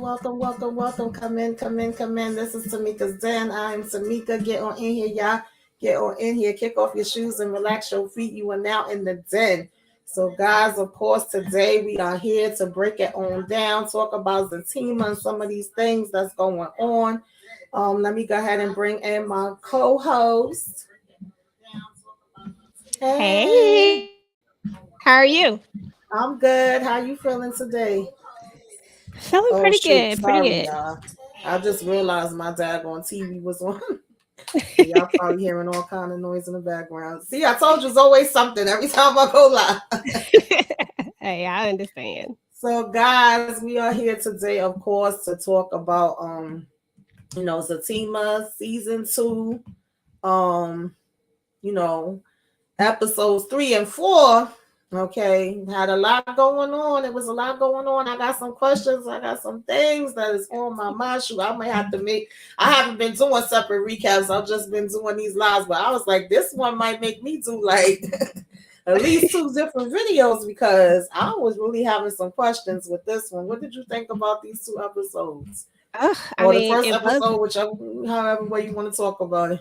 welcome. Come in. This is Tamika's Den. I'm Tamika. Get on in here, y'all. Get on in here. Kick off your shoes and relax your feet. You are now in the den. So, guys, of course, today we are here to break it on down, talk about Zatima and some of these things that's going on. Let me go ahead and bring in my co-host. Hey, Hey, how are you? I'm good. How you feeling today? Feeling Oh pretty shoot, good, pretty sorry good. y'all. I just realized my daggone TV was on. So y'all probably hearing all kind of noise in the background. See, I told you it's always something every time I go live. Hey, I understand. So guys, we are here today, of course, to talk about Zatima season 2. Um, you know, episodes 3 and 4. Okay, had a lot going on. It was a lot going on. I got some questions. I got some things that is on my mind. Shoot, I might have to make. I haven't been doing separate recaps. I've just been doing these lives, but I was like, this one might make me do like at least 2 different videos because I was really having some questions with this one. What did you think about these 2 episodes? I Or the mean, first episode, whichever, however way you want to talk about it.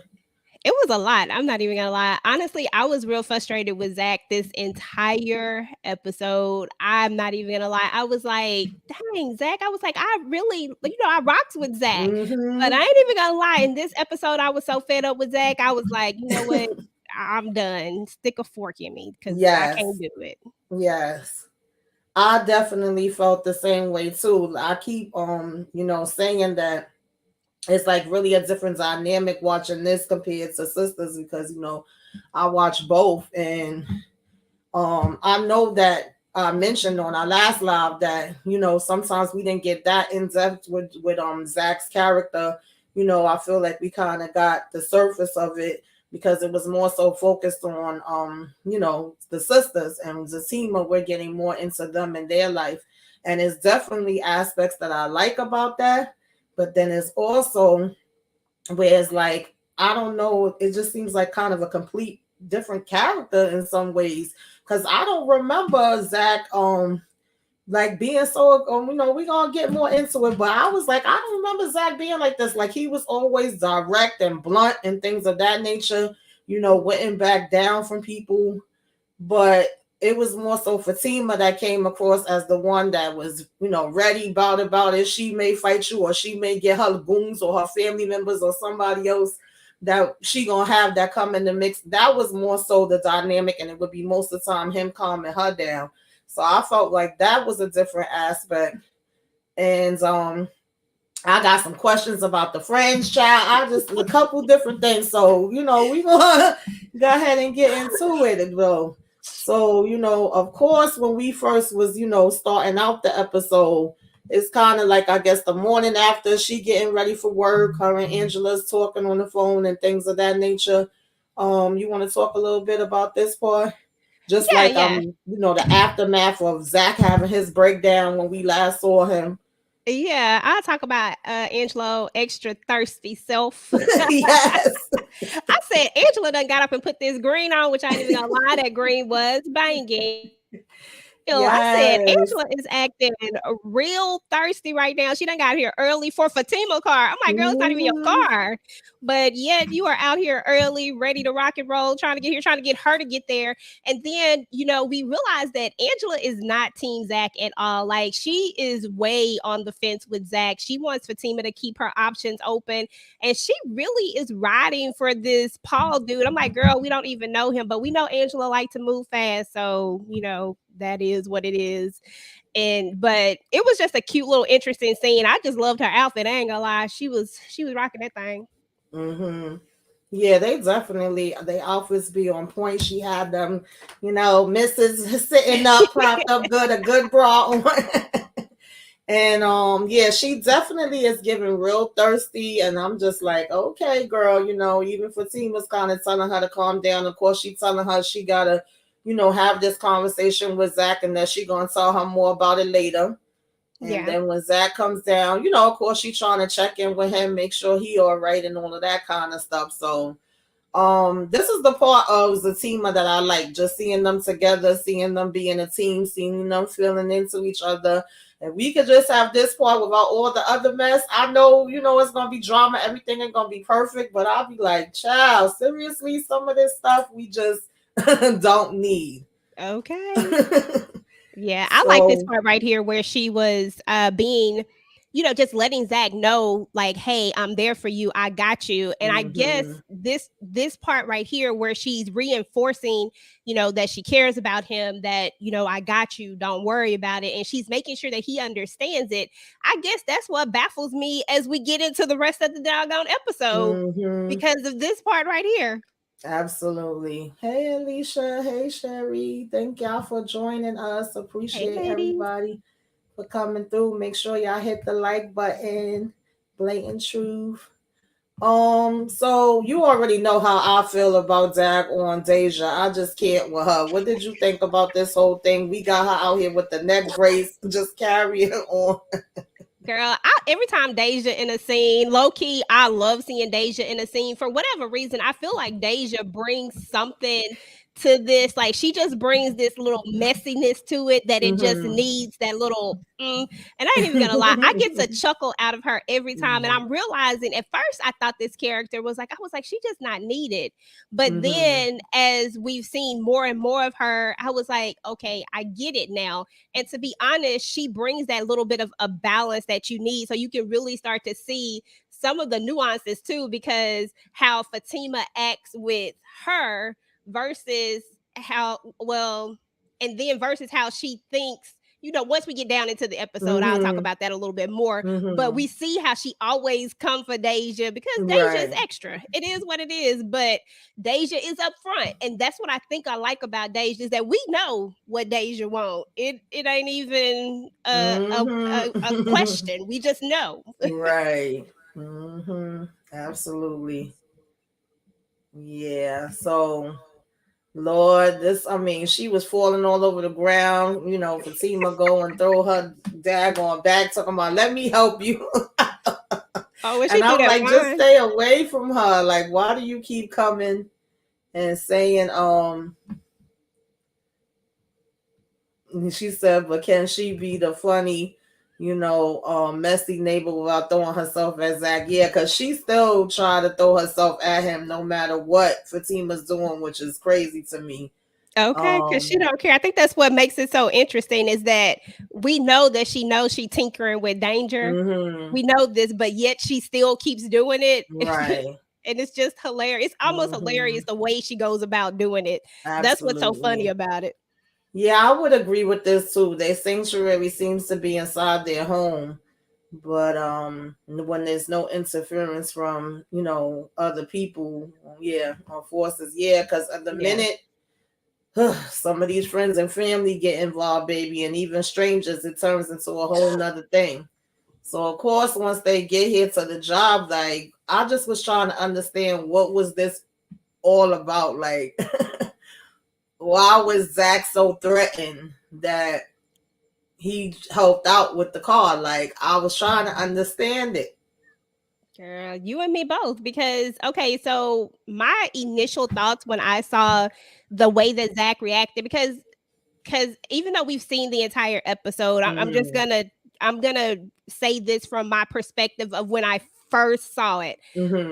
it was a lot. I'm not even gonna lie. Honestly, I was real frustrated with Zach this entire episode. I'm not even gonna lie. I was like, dang, Zach. I was like, I really, I rocked with Zach, but Mm-hmm. I ain't even gonna lie. In this episode, I was so fed up with Zach. I was like, you know what? I'm done. Stick a fork in me because I can't Yes. do it. Yes. I definitely felt the same way too. I keep saying that it's like really a different dynamic watching this compared to sisters because I watch both and I know that I mentioned on our last live that sometimes we didn't get that in depth with Zach's character. I feel like we kind of got the surface of it because it was more so focused on the sisters and Zatima. We're getting more into them and their life, and it's definitely aspects that I like about that. But then it's also where it's like I don't know, it just seems like kind of a complete different character in some ways because I don't remember Zach like being so we're gonna get more into it, but I was like, I don't remember Zach being like this. Like he was always direct and blunt and things of that nature, wouldn't back down from people. But it was more so Fatima that came across as the one that was, ready about it. She may fight you or she may get her goons or her family members or somebody else that she gonna have that come in the mix. That was more so the dynamic, and it would be most of the time him calming her down. So I felt like that was a different aspect. And I got some questions about the French child. I just a couple different things. So, we gonna go ahead and get into it, though. So, of course, when we first was, starting out the episode, it's kind of like I guess the morning after she getting ready for work, her and Angela's talking on the phone and things of that nature. You want to talk a little bit about this part? Just Yeah, like yeah. the aftermath of Zach having his breakdown when we last saw him. Yeah, I'll talk about Angelo extra thirsty self. Yes. I said Angela done got up and put this green on, which I ain't even gonna lie, that green was banging. I said Yes. Angela is acting real thirsty right now. She done got here early for Fatima car. I'm like, girl, it's not even your Mm-hmm. car. But yet you are out here early, ready to rock and roll, trying to get here, trying to get her to get there. And then, we realized that Angela is not Team Zach at all. Like she is way on the fence with Zach. She wants Fatima to keep her options open. And she really is riding for this Paul dude. I'm like, girl, we don't even know him, but we know Angela like to move fast. So, that is what it is. But it was just a cute little interesting scene. I just loved her outfit. I ain't gonna lie. She was rocking that thing. Mm-hmm. Yeah, they definitely they outfits be on point. She had them, Mrs. sitting up, propped up good, a good bra on. And yeah, she definitely is giving real thirsty. And I'm just like, okay, girl, even Fatima's kind of telling her to calm down. Of course, she telling her she gotta, have this conversation with Zach and that she gonna tell her more about it later. And Yeah. then when Zach comes down, of course she's trying to check in with him, make sure he all right and all of that kind of stuff. So this is the part of Zatima that I like, just seeing them together, seeing them being a team, seeing them feeling into each other. If we could just have this part without all the other mess, I know, it's gonna be drama, everything ain't gonna be perfect, but I'll be like, child, seriously, some of this stuff we just don't need. Okay. Yeah, I like this So, part right here where she was being, just letting Zach know, like, hey, I'm there for you. I got you. And I guess hmm this part right here where she's reinforcing, that she cares about him, that, I got you, don't worry about it. And she's making sure that he understands it. I guess that's what baffles me as we get into the rest of the doggone episode hmm because of this part right here. absolutely. Hey, Alicia. Hey, Sherry. Thank y'all for joining us. Hey, Appreciate ladies. everybody for coming through. Make sure y'all hit the like button. Blatant truth. So you already know how I feel about Zach on Deja. I just can't with her. What did you think about this whole thing? We got her out here with the neck brace, just carrying on. Girl, every time Deja in a scene, low key, I love seeing Deja in a scene. For whatever reason, I feel like Deja brings something to this. Like she just brings this little messiness to it that it just Mm-hmm. needs that little. And I ain't even gonna lie, I get to chuckle out of her every time. And yeah. I'm realizing at first I thought this character was like, I was like, she just not needed. But Mm-hmm. then as we've seen more and more of her, I was like, okay, I get it now. And to be honest, she brings that little bit of a balance that you need so you can really start to see some of the nuances too, because how Fatima acts with her versus how, well, and then versus how she thinks. Once we get down into the episode, I'll talk Mm-hmm. about that a little bit more. But Mm-hmm. we see how she always come for Deja because Deja is Right. extra. It is what it is. But Deja is up front, and that's what I think I like about Deja is that we know what Deja want. It ain't even a Mm-hmm. question. We just know. right. Mm-hmm. Absolutely. Yeah. So Lord, she was falling all over the ground. Fatima go and throw her daggone back, talking about, let me help you. Oh, when she And threw I'm that like, just wine. stay away from her. Like, why do you keep coming and saying, she said, but can she be the funny, messy neighbor without throwing herself at Zach? Yeah, because she still trying to throw herself at him no matter what Fatima's doing, which is crazy to me. Okay, because she Um, don't care. I think that's what makes it so interesting is that we know that she knows she tinkering with danger. hmm We know this, but yet she still keeps doing it. Right. And it's just hilarious. It's almost hmm hilarious the way she goes about doing it. That's what's so funny Absolutely. about it. Yeah, I would agree with this too. Their sanctuary seems to be inside their home, but when there's no interference from other people, yeah, or forces, yeah, because at the Yeah. minute some of these friends and family get involved, baby, and even strangers, it turns into a whole nother thing. So of course, once they get here to the job, like I just was trying to understand what was this all about, like. Why was Zach so threatened that he helped out with the car? Like I was trying to understand it. Girl, you and me both. Because okay, so my initial thoughts when I saw the way that Zach reacted, because even though we've seen the entire episode, I'm just Mm-hmm. gonna say this from my perspective of when I first saw it.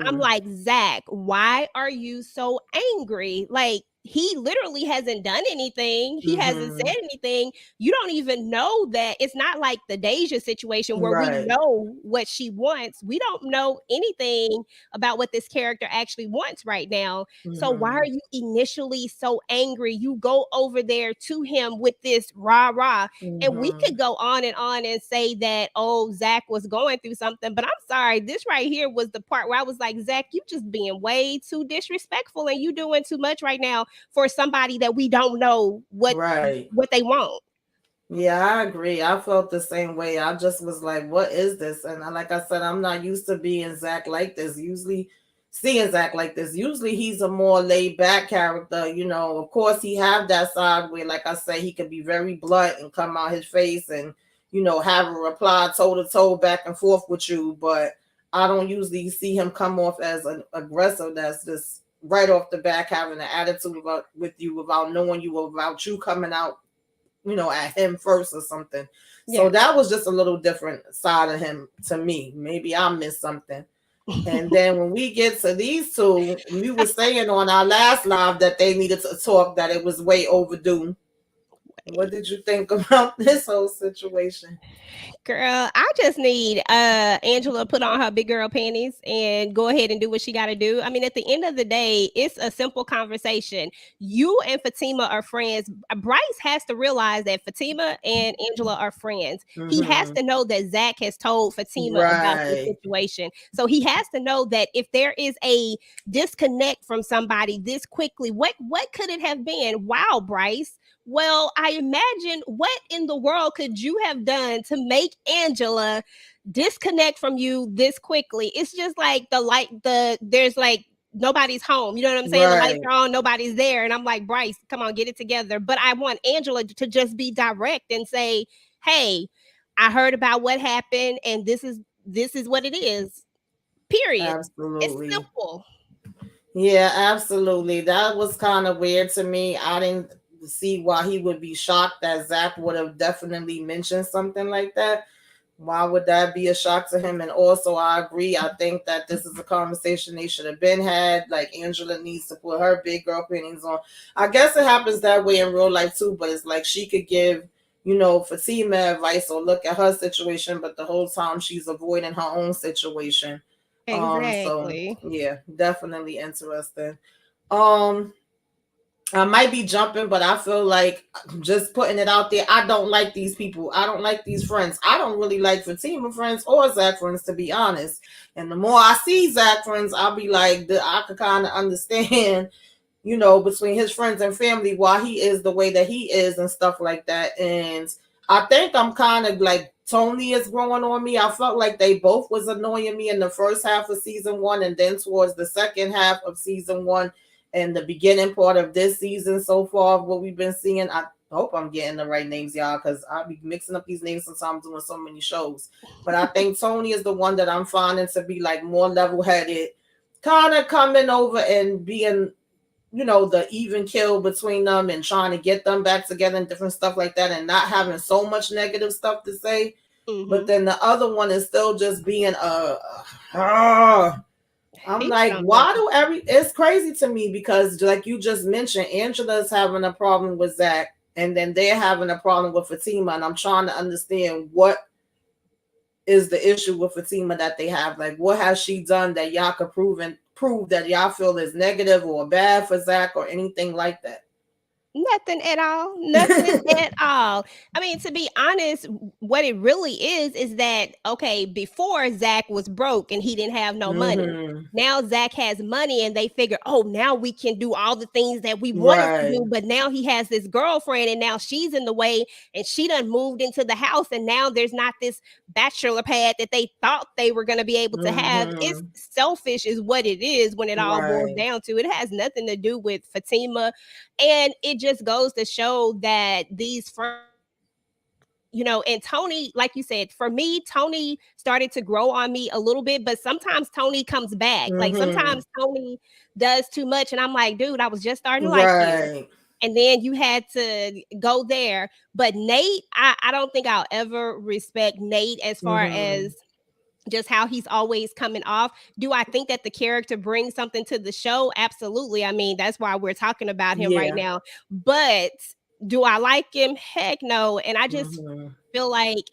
I'm Mm-hmm. like, Zach, why are you so angry? Like, he literally hasn't done anything. He hasn't Mm-hmm. said anything. You don't even know that. It's not like the Deja situation where we Right. know what she wants. We don't know anything about what this character actually wants right now. So, why Mm-hmm. are you initially so angry? You go over there to him with this rah rah. And we Mm-hmm. could go on and say that, oh, Zach was going through something. But I'm sorry, this right here was the part where I was like, Zach, you just being way too disrespectful and you doing too much right now for somebody that we don't know Right. what they want. Yeah, I agree. I felt the same way. I just was like, what is this? And like I said, I'm not used to being Zach like this. Usually, seeing Zach like this. Usually, he's a more laid back character. Of course, he have that side where, like I said, he can be very blunt and come out his face and, have a reply toe to toe back and forth with you. But I don't usually see him come off as an aggressor that's just right off the back having an attitude with you without knowing you, without you coming out at him first or something. So Yeah. that was just a little different side of him to me. Maybe I missed something. And then when we get to these two, we were saying on our last live that they needed to talk, that it was way overdue. What did you think about this whole situation? Girl, I just need Angela to put on her big girl panties and go ahead and do what she got to do. I mean, at the end of the day, it's a simple conversation. You and Fatima are friends. Bryce has to realize that Fatima and Angela are friends. He has Mm-hmm. to know that Zach has told Fatima about this Right. situation. So he has to know that if there is a disconnect from somebody this quickly, what could it have been? Wow, Bryce. Well, I imagine what in the world could you have done to make Angela disconnect from you this quickly? It's just like there's like nobody's home. You know what I'm saying? The lights Right. are on, nobody's there. And I'm like, Bryce, come on, get it together. But I want Angela to just be direct and say, hey, I heard about what happened and this is what it is. Period. It's Absolutely. simple. Yeah, absolutely. That was kind of weird to me. I didn't see why he would be shocked that Zach would have definitely mentioned something like that. Why would that be a shock to him? And also, I agree. I think that this is a conversation they should have been had. Like, Angela needs to put her big girl panties on. I guess it happens that way in real life too, but it's like she could give, Fatima advice or look at her situation, but the whole time she's avoiding her own situation. So Exactly. yeah, definitely interesting. Um, I might be jumping, but I feel like just putting it out there. I don't like these people. I don't like these friends. I don't really like Fatima friends or Zach friends, to be honest. And the more I see Zach friends, I'll be like, I could kind of understand, between his friends and family why he is the way that he is and stuff like that. And I think I'm kind of like Tony is growing on me. I felt like they both was annoying me in the first half of season one, and then towards the second half of season one and the beginning part of this season so far, what we've been seeing. I hope I'm getting the right names, y'all, because I'll be mixing up these names since I'm doing so many shows. But I think Tony is the one that I'm finding to be like more level headed, kind of coming over and being the even kill between them and trying to get them back together and different stuff like that, and not having so much negative stuff to say. But Mm-hmm. then the other one is still just being uh I'm He's like, something why else. do it's crazy to me because like you just mentioned, Angela's having a problem with Zach, and then they're having a problem with Fatima, and I'm trying to understand what is the issue with Fatima that they have. Like, what has she done that y'all could prove that y'all feel is negative or bad for Zach or anything like that? Nothing at all. Nothing at all. I mean, to be honest, what it really is that okay, before Zach was broke and he didn't have no money. Mm-hmm. Now Zach has money and they figure, oh, now we can do all the things that we wanted to Right. do. But now he has this girlfriend and now she's in the way and she done moved into the house and now there's not this bachelor pad that they thought they were going to be able to have. It's Mm-hmm. selfish, is what it is when it all boils Right. down to. It has nothing to do with Fatima, and it just goes to show that these and Tony, like you said, for me, Tony started to grow on me a little bit, but sometimes Tony comes back. Like Mm-hmm. sometimes Tony does too much, and I'm like, dude, I was just starting to like you. Right. And then you had to go there. But Nate, I don't think I'll ever respect Nate as far Mm-hmm. as just how he's always coming off. Do I think that the character brings something to the show? Absolutely. I mean, that's why we're talking about him right Yeah. now. But do I like him? Heck no. And I just Mm-hmm. feel like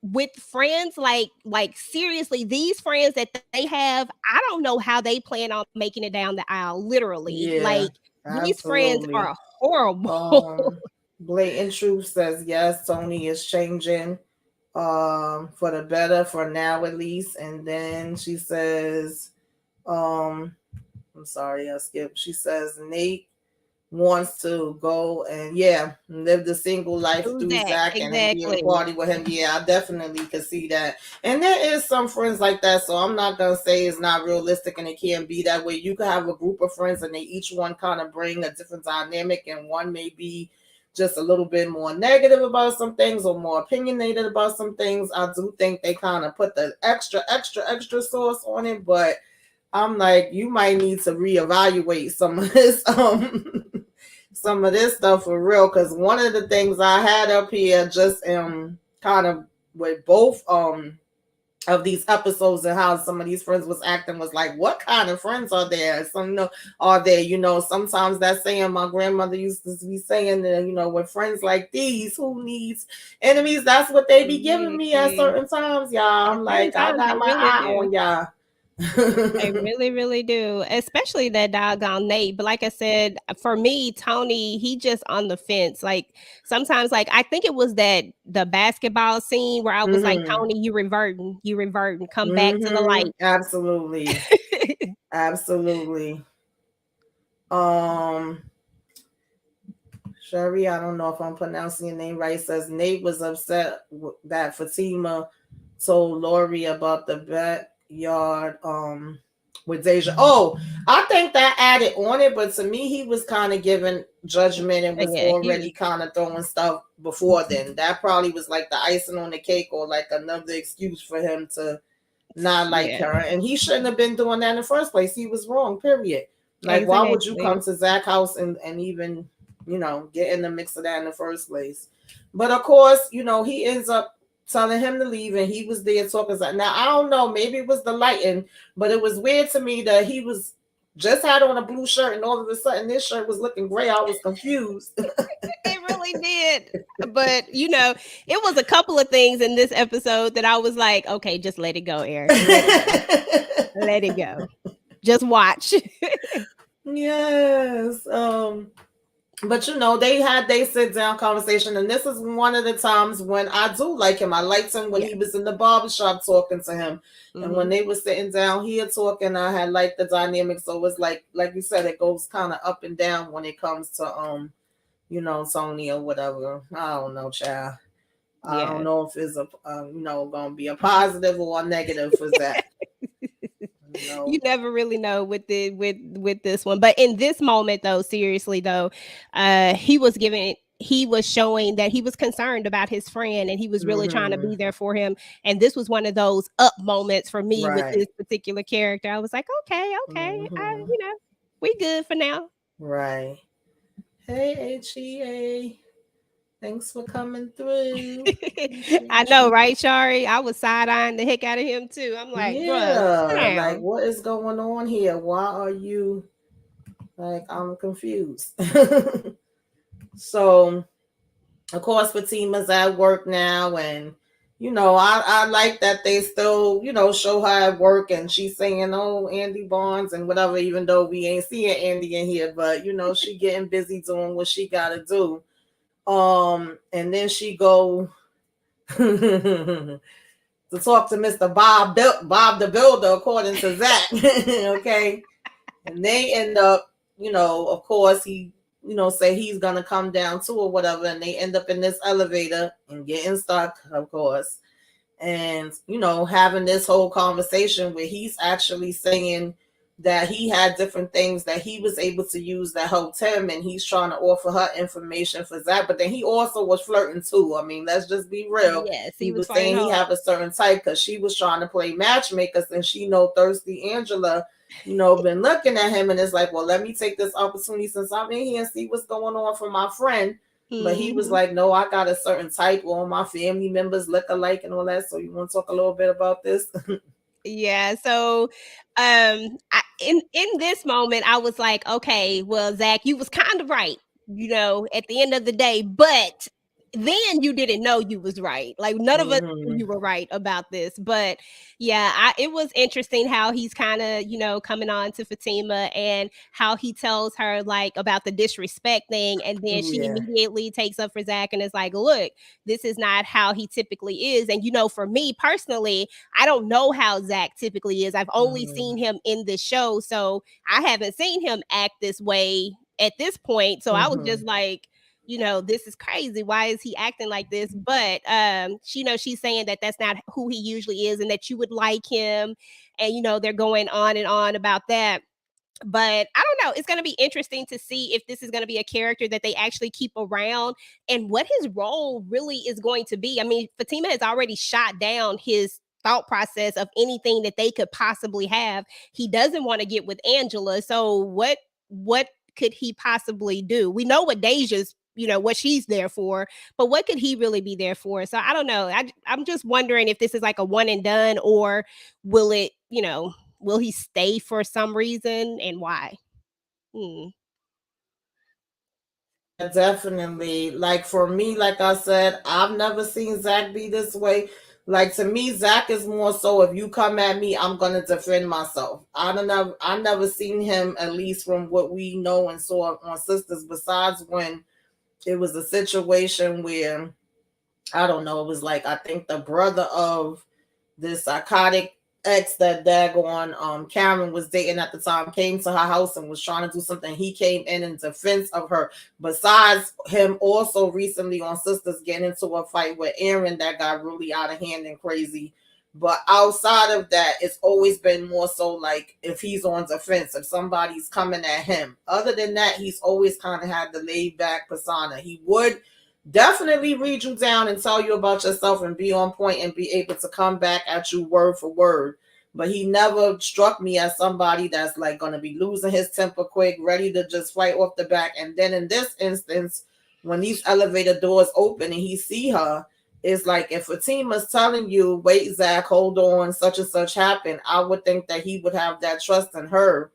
with friends, like seriously, these friends that they have, I don't know how they plan on making it down the aisle. Literally, like Yeah. these friends Absolutely. are horrible. Um, Blatant Truth says yes, Tony is changing for the better for now at least. And then she says, um I'm sorry, I skipped. She says Nate wants to go and live the single life Who's through that? Zach and then be able to Exactly. party with him. Yeah, I definitely could see that. And there is some friends like that, so I'm not gonna say it's not realistic and it can't be that way. You could have a group of friends and they each one kind of bring a different dynamic, and one may be just a little bit more negative about some things or more opinionated about some things. I do think they kind of put the extra sauce on it, but I'm like, you might need to reevaluate some of this some of this stuff for real. Because one of the things I had up here, just kind of with both of these episodes and how some of these friends was acting, was like, what kind of friends are there? Some, are there, sometimes that saying my grandmother used to be saying that, with friends like these, who needs enemies? That's what they be giving me at Exactly. certain times, y'all. At I'm certain like, I times, got they my really eye do. on y'all. They really, really do. Especially that doggone Nate. But like I said, for me, Tony, he just on the fence. Like sometimes, like I think it was that the basketball scene where I was like, Hmm. Tony, you reverting, come back to the light. Absolutely. Absolutely. Um, Sherry, I don't know if I'm pronouncing your name right, says Nate was upset that Fatima told Lori about the backyard with Deja. Oh, I think that added on it, but to me he was kind of giving judgment and was Yeah, he was. already kind of throwing stuff before then. That probably was like the icing on the cake, or like another excuse for him to not like Yeah, her. And he shouldn't have been doing that in the first place. He was wrong, period. Like, why would you exactly. come to Zach's house and even, get in the mix of that in the first place? But of course, he ends up telling him to leave, and he was there talking. Now, I don't know, maybe it was the lighting, but it was weird to me that he was just had on a blue shirt, and all of a sudden this shirt was looking gray. I was confused. It really did. But it was a couple of things in this episode that I was like, okay, just let it go, Eric. Let it go. Let it go. Just watch. Yes. But they sit down conversation, and this is one of the times when I do like him. I liked him when Yeah. he was in the barbershop talking to him, and when Hmm. they were sitting down here talking, I had liked the dynamic. So it was like you said, it goes kind of up and down when it comes to Tony or whatever. I don't know, child. I don't Yeah. know if it's gonna be a positive or a negative for Zach. You never really know with this one. But in this moment though, seriously though, he was showing that he was concerned about his friend and he was really trying to Mm-hmm. be there for him. And this was one of those up moments for me with Right. this particular character. I was like, okay, okay, Mm-hmm. we good for now. Right. Hey, HEA. Thanks for coming through. I Appreciate know, you. right, Shari? I was side eyeing the heck out of him too. I'm like, bruh, sit Yeah, like down. what is going on here? Why are you like I'm confused? So of course Fatima's at work now, and I like that they still, show her at work, and she's saying, oh, Andy Barnes and whatever, even though we ain't seeing Andy in here, but she getting busy doing what she gotta do. And then she go to talk to Mr. Bob the Builder, according to Zach. Okay. And they end up, of course, he, say he's gonna come down too or whatever, and they end up in this elevator and getting stuck, of course. And, having this whole conversation where he's actually saying that he had different things that he was able to use that helped him, and he's trying to offer her information for that. But then he also was flirting too. I mean, let's just be real. Yes, he He was was playing saying he hard. have a certain type, because she was trying to play matchmakers, and she know thirsty Angela, been looking at him, and it's like, well, let me take this opportunity since I'm in here and see what's going on for my friend. But he was Mhm. like, no, I got a certain type. All my family members look alike and all that. So you want to talk a little bit about this? Yeah. So, in this moment, I was like, okay, well, Zach, you was kind of right, at the end of the day, but then you didn't know you was right. Like none of us knew Mm-hmm. you were right about this, but yeah, it was interesting how he's kind of coming on to Fatima and how he tells her like about the disrespect thing, and then Oh, she yeah. immediately takes up for Zach and is like, look, this is not how he typically is, and for me personally. I don't know how Zach typically is. I've only Mm-hmm. seen him in this show, so I haven't seen him act this way at this point. So I was Mm-hmm. just like, this is crazy. Why is he acting like this? But she's saying that that's not who he usually is, and that you would like him, and they're going on and on about that. But I don't know. It's going to be interesting to see if this is going to be a character that they actually keep around and what his role really is going to be. I mean, Fatima has already shot down his thought process of anything that they could possibly have. He doesn't want to get with Angela. So what could he possibly do? We know what Deja's, what she's there for, but what could he really be there for? So I don't know. I'm just wondering if this is like a one and done, or will it, will he stay for some reason and why? Hmm. Yeah, definitely. Like for me, like I said, I've never seen Zach be this way. Like to me, Zach is more so if you come at me, I'm gonna defend myself. I never seen him, at least from what we know and saw on Sisters, besides when it was a situation where I don't know, it was like I think the brother of this psychotic ex that daggone Karen was dating at the time came to her house and was trying to do something. He came in defense of her. Besides him also recently on Sisters getting into a fight with Aaron that got really out of hand and crazy. But outside of that, it's always been more so like if he's on defense, if somebody's coming at him. Other than that, he's always kind of had the laid back persona. He would definitely read you down and tell you about yourself and be on point and be able to come back at you word for word. But he never struck me as somebody that's like going to be losing his temper quick, ready to just fight off the back. And then in this instance, when these elevator doors open and he see her, it's like if Fatima's telling you, wait, Zach, hold on, such and such happened, I would think that he would have that trust in her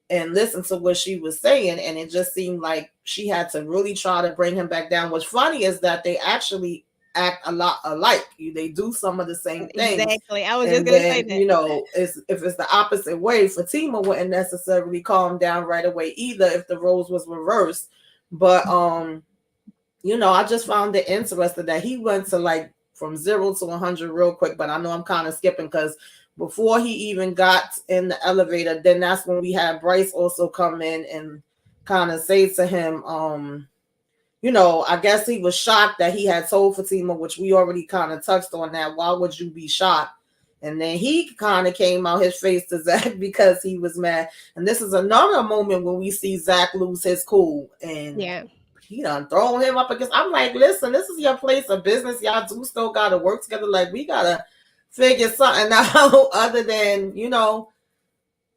and listen to what she was saying. And it just seemed like she had to really try to bring him back down. What's funny is that they actually act a lot alike. They do some of the same things. Exactly. I was just And gonna say then, that. if it's the opposite way, Fatima wouldn't necessarily calm down right away either if the roles was reversed. But I just found it interesting that he went to like from 0 to 100 real quick. But I know I'm kind of skipping because before he even got in the elevator, then that's when we had Bryce also come in and kind of say to him, I guess he was shocked that he had told Fatima, which we already kind of touched on that. Why would you be shocked? And then he kind of came out his face to Zach because he was mad. And this is another moment when we see Zach lose his cool and Yeah. he done throwing him up against. I'm like, listen, this is your place of business. Y'all do still gotta work together. Like we gotta figure something out other than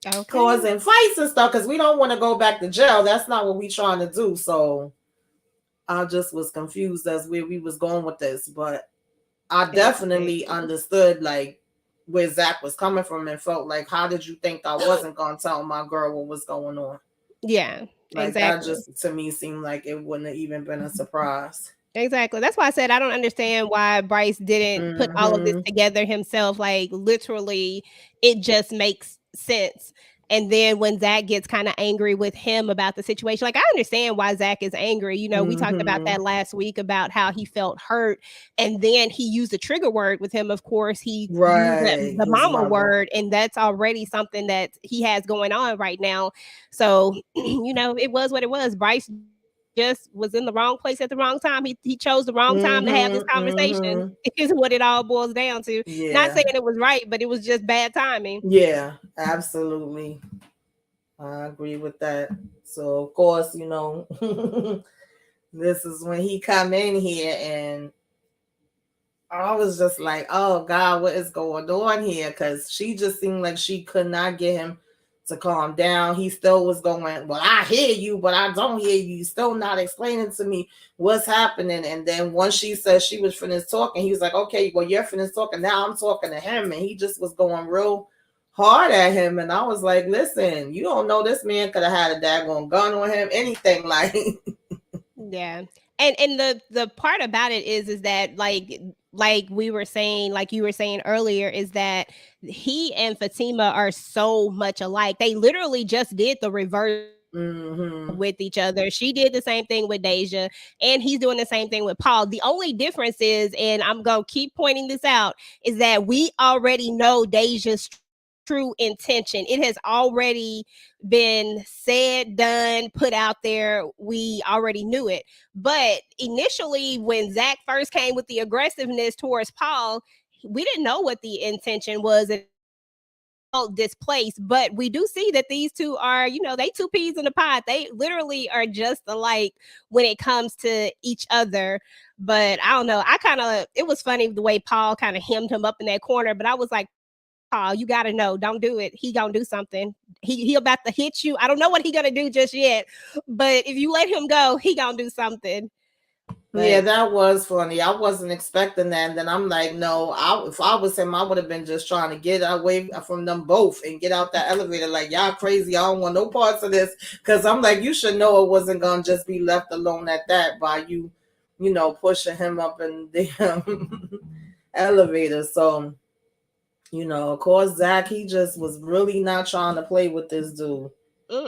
Okay. causing fights and stuff because we don't want to go back to jail. That's not what we trying to do. So I just was confused as where we was going with this, but I definitely Exactly. understood like where Zach was coming from and felt like, how did you think I wasn't gonna tell my girl what was going on? Yeah. Like that Exactly. just to me seemed like it wouldn't have even been a surprise. Exactly. That's why I said I don't understand why Bryce didn't put all of this Mm-hmm. together himself. Like literally, it just makes sense. And then when Zach gets kind of angry with him about the situation, like I understand why Zach is angry. We talked about Mm-hmm. that last week about how he felt hurt. And then he used a trigger word with him. Of course, he used Right. the His mama mother. word, and that's already something that he has going on right now. So, it was what it was. Bryce just was in the wrong place at the wrong time. He chose the wrong time to have this Mm-hmm. conversation. Mm-hmm. Is what it all boils down to. Not Yeah. saying it was right, but it was just bad timing. Yeah. Absolutely. I agree with that. So of course, this is when he come in here and I was just like, oh God, what is going on here? Because she just seemed like she could not get him to calm down. He still was going, well, I hear you, but I don't hear you. You're still not explaining to me what's happening. And then once she said she was finished talking, he was like, okay, well, you're finished talking. Now I'm talking to him. And he just was going real hard at him. And I was like, listen, you don't know this man could have had a daggone gun on him, anything like. Yeah. And the part about it is that like we were saying, like you were saying earlier, is that he and Fatima are so much alike. They literally just did the reverse Mm-hmm. with each other. She did the same thing with Deja, and he's doing the same thing with Paul. The only difference is, and I'm gonna keep pointing this out, is that we already know Deja's true intention. It has already been said, done, put out there. We already knew it. But initially, when Zach first came with the aggressiveness towards Paul, we didn't know what the intention was, and displaced. But we do see that these two are, they two peas in a pod. They literally are just alike when it comes to each other. But I don't know. It was funny the way Paul kind of hemmed him up in that corner. But I was like, Oh, you gotta know, don't do it. He gonna do something. He about to hit you. I don't know what he gonna do just yet, but if you let him go, he gonna do something. Yeah, But that was funny. I wasn't expecting that. And then I'm like, no, if I was him, I would have been just trying to get away from them both and get out that elevator. Like, y'all crazy. I don't want no parts of this. Because I'm like, you should know it wasn't going to just be left alone at that by you, pushing him up in the elevator. So, of course, Zach, he just was really not trying to play with this dude. He's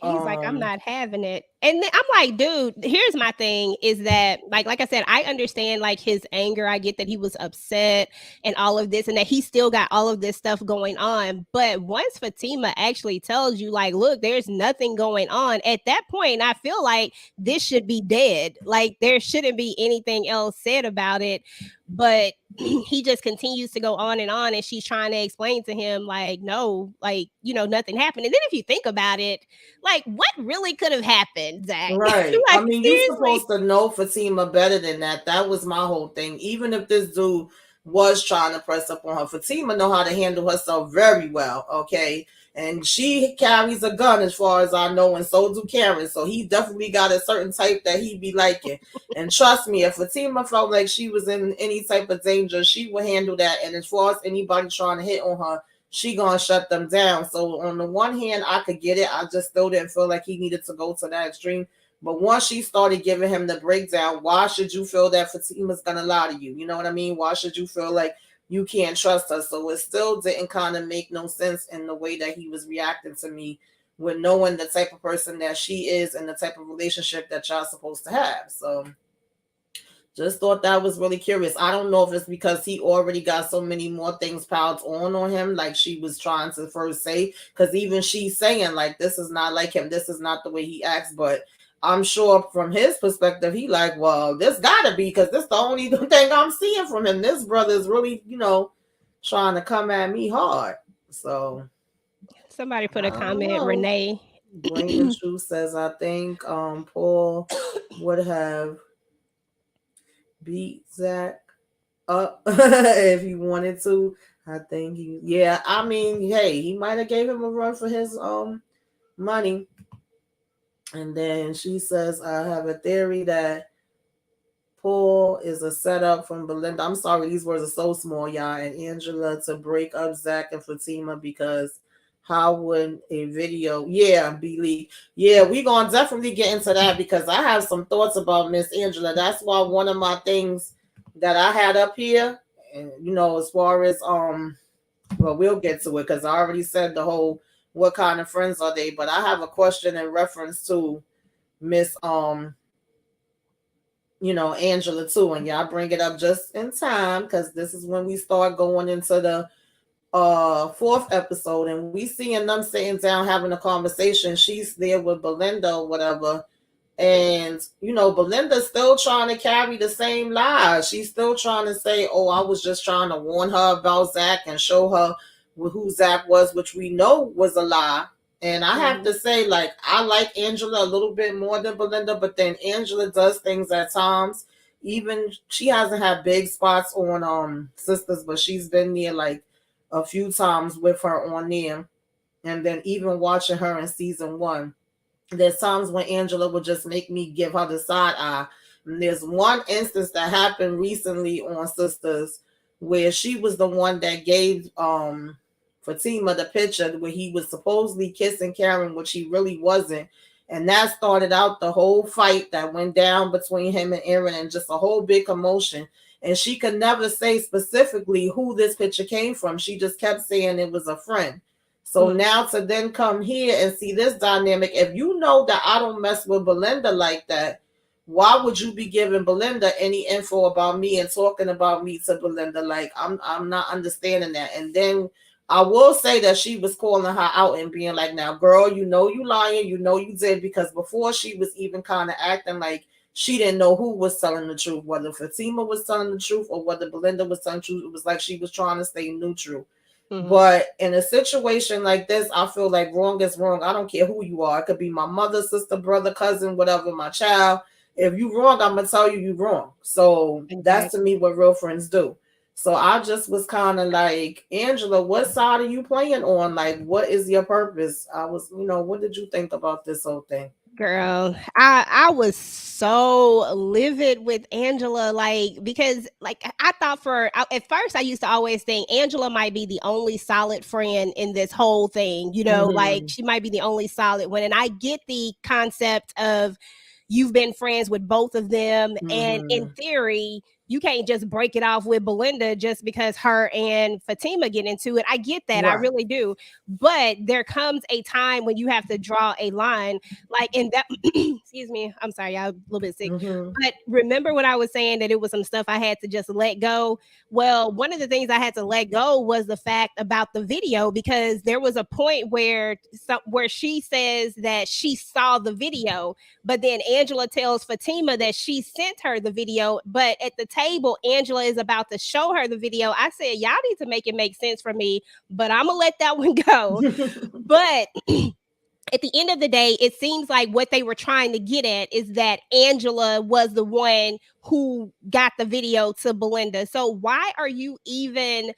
like, I'm Um, not having it. And then I'm like, dude, here's my thing is that, like I said, I understand like his anger. I get that he was upset and all of this, and that he still got all of this stuff going on. But once Fatima actually tells you, like, look, there's nothing going on, at that point, I feel like this should be dead. Like, there shouldn't be anything else said about it. But he just continues to go on, and she's trying to explain to him like, no, like, nothing happened. And then if you think about it, like, what really could have happened, Zach? Right. I Like, mean, you seriously. supposed to know Fatima better than that. That was my whole thing. Even if this dude was trying to press up on her, Fatima know how to handle herself very well. Okay. And she carries a gun as far as I know, and so do Karen. So he definitely got a certain type that he be liking. And trust me, if Fatima felt like she was in any type of danger, she would handle that. And as far as anybody trying to hit on her, she gonna shut them down. So on the one hand, I could get it. I just still didn't feel like he needed to go to that extreme. But once she started giving him the breakdown, why should you feel that Fatima's gonna lie to you? You know what I mean? Why should you feel like you can't trust her? So it still didn't kind of make no sense in the way that he was reacting to me, with knowing the type of person that she is and the type of relationship that y'all supposed to have. So just thought that was really curious. I don't know if it's because he already got so many more things piled on him, like she was trying to first say. Because even she's saying, like, this is not like him. This is not the way he acts. But I'm sure from his perspective, he like, well, this gotta be because this the only thing I'm seeing from him. This brother is really, trying to come at me hard. So Somebody put a I don't comment, know. Renee. Blaming Truth says, I think Paul would have beat Zach up if he wanted to. I think yeah. I mean, hey, he might have gave him a run for his money. And then she says, I have a theory that Paul is a setup from Belinda. I'm sorry, these words are so small, y'all. And Angela to break up Zach and Fatima because how would a video, yeah, be leaked? Yeah, we gonna definitely get into that because I have some thoughts about Miss Angela. That's why one of my things that I had up here, and as far as well, we'll get to it because I already said the whole what kind of friends are they, but I have a question in reference to Miss Angela too, and y'all bring it up just in time because this is when we start going into the fourth episode, and we seeing them sitting down having a conversation. She's there with Belinda or whatever, and Belinda's still trying to carry the same lies. She's still trying to say, oh, I was just trying to warn her about Zach and show her who Zach was, which we know was a lie. And I have to say, like, I like Angela a little bit more than Belinda, but then Angela does things at times. Even she hasn't had big spots on Sisters, but she's been there like a few times with her on there. And then even watching her in season one, there's times when Angela would just make me give her the side eye. And there's one instance that happened recently on Sisters where she was the one that gave Fatima the picture where he was supposedly kissing Karen, which he really wasn't. And that started out the whole fight that went down between him and Aaron and just a whole big commotion. And she could never say specifically who this picture came from. She just kept saying it was a friend. So now to then come here and see this dynamic, if you know that I don't mess with Belinda like that, why would you be giving Belinda any info about me and talking about me to Belinda? Like I'm not understanding that. And then I will say that she was calling her out and being like, now girl, you know you lying, you know you did, because before she was even kind of acting like she didn't know who was telling the truth, whether Fatima was telling the truth or whether Belinda was telling the truth. It was like she was trying to stay neutral. But in a situation like this, I feel like wrong is wrong. I don't care who you are. It could be my mother, sister, brother, cousin, whatever, my child. If you wrong, I'm gonna tell you wrong. So that's to Exactly. me what real friends do. So I just was kind of like, Angela, what side are you playing on? Like, what is your purpose? I was, what did you think about this whole thing? Girl, I was so livid with Angela, like because like I thought at first I used to always think Angela might be the only solid friend in this whole thing, like Mm-hmm. she might be the only solid one. And I get the concept of you've been friends with both of them, and in Mm-hmm. theory, you can't just break it off with Belinda just because her and Fatima get into it. I get that, I Right. really do. But there comes a time when you have to draw a line, like in that excuse me, I'm sorry, I'm a little bit sick. Mm-hmm. But remember when I was saying that it was some stuff I had to just let go? Well, one of the things I had to let go was the fact about the video, because there was a point where she says that she saw the video, but then Angela tells Fatima that she sent her the video. But at the table, Angela is about to show her the video. I said, y'all need to make it make sense for me, but I'm gonna let that one go. But at the end of the day, it seems like what they were trying to get at is that Angela was the one who got the video to Belinda. So why are you even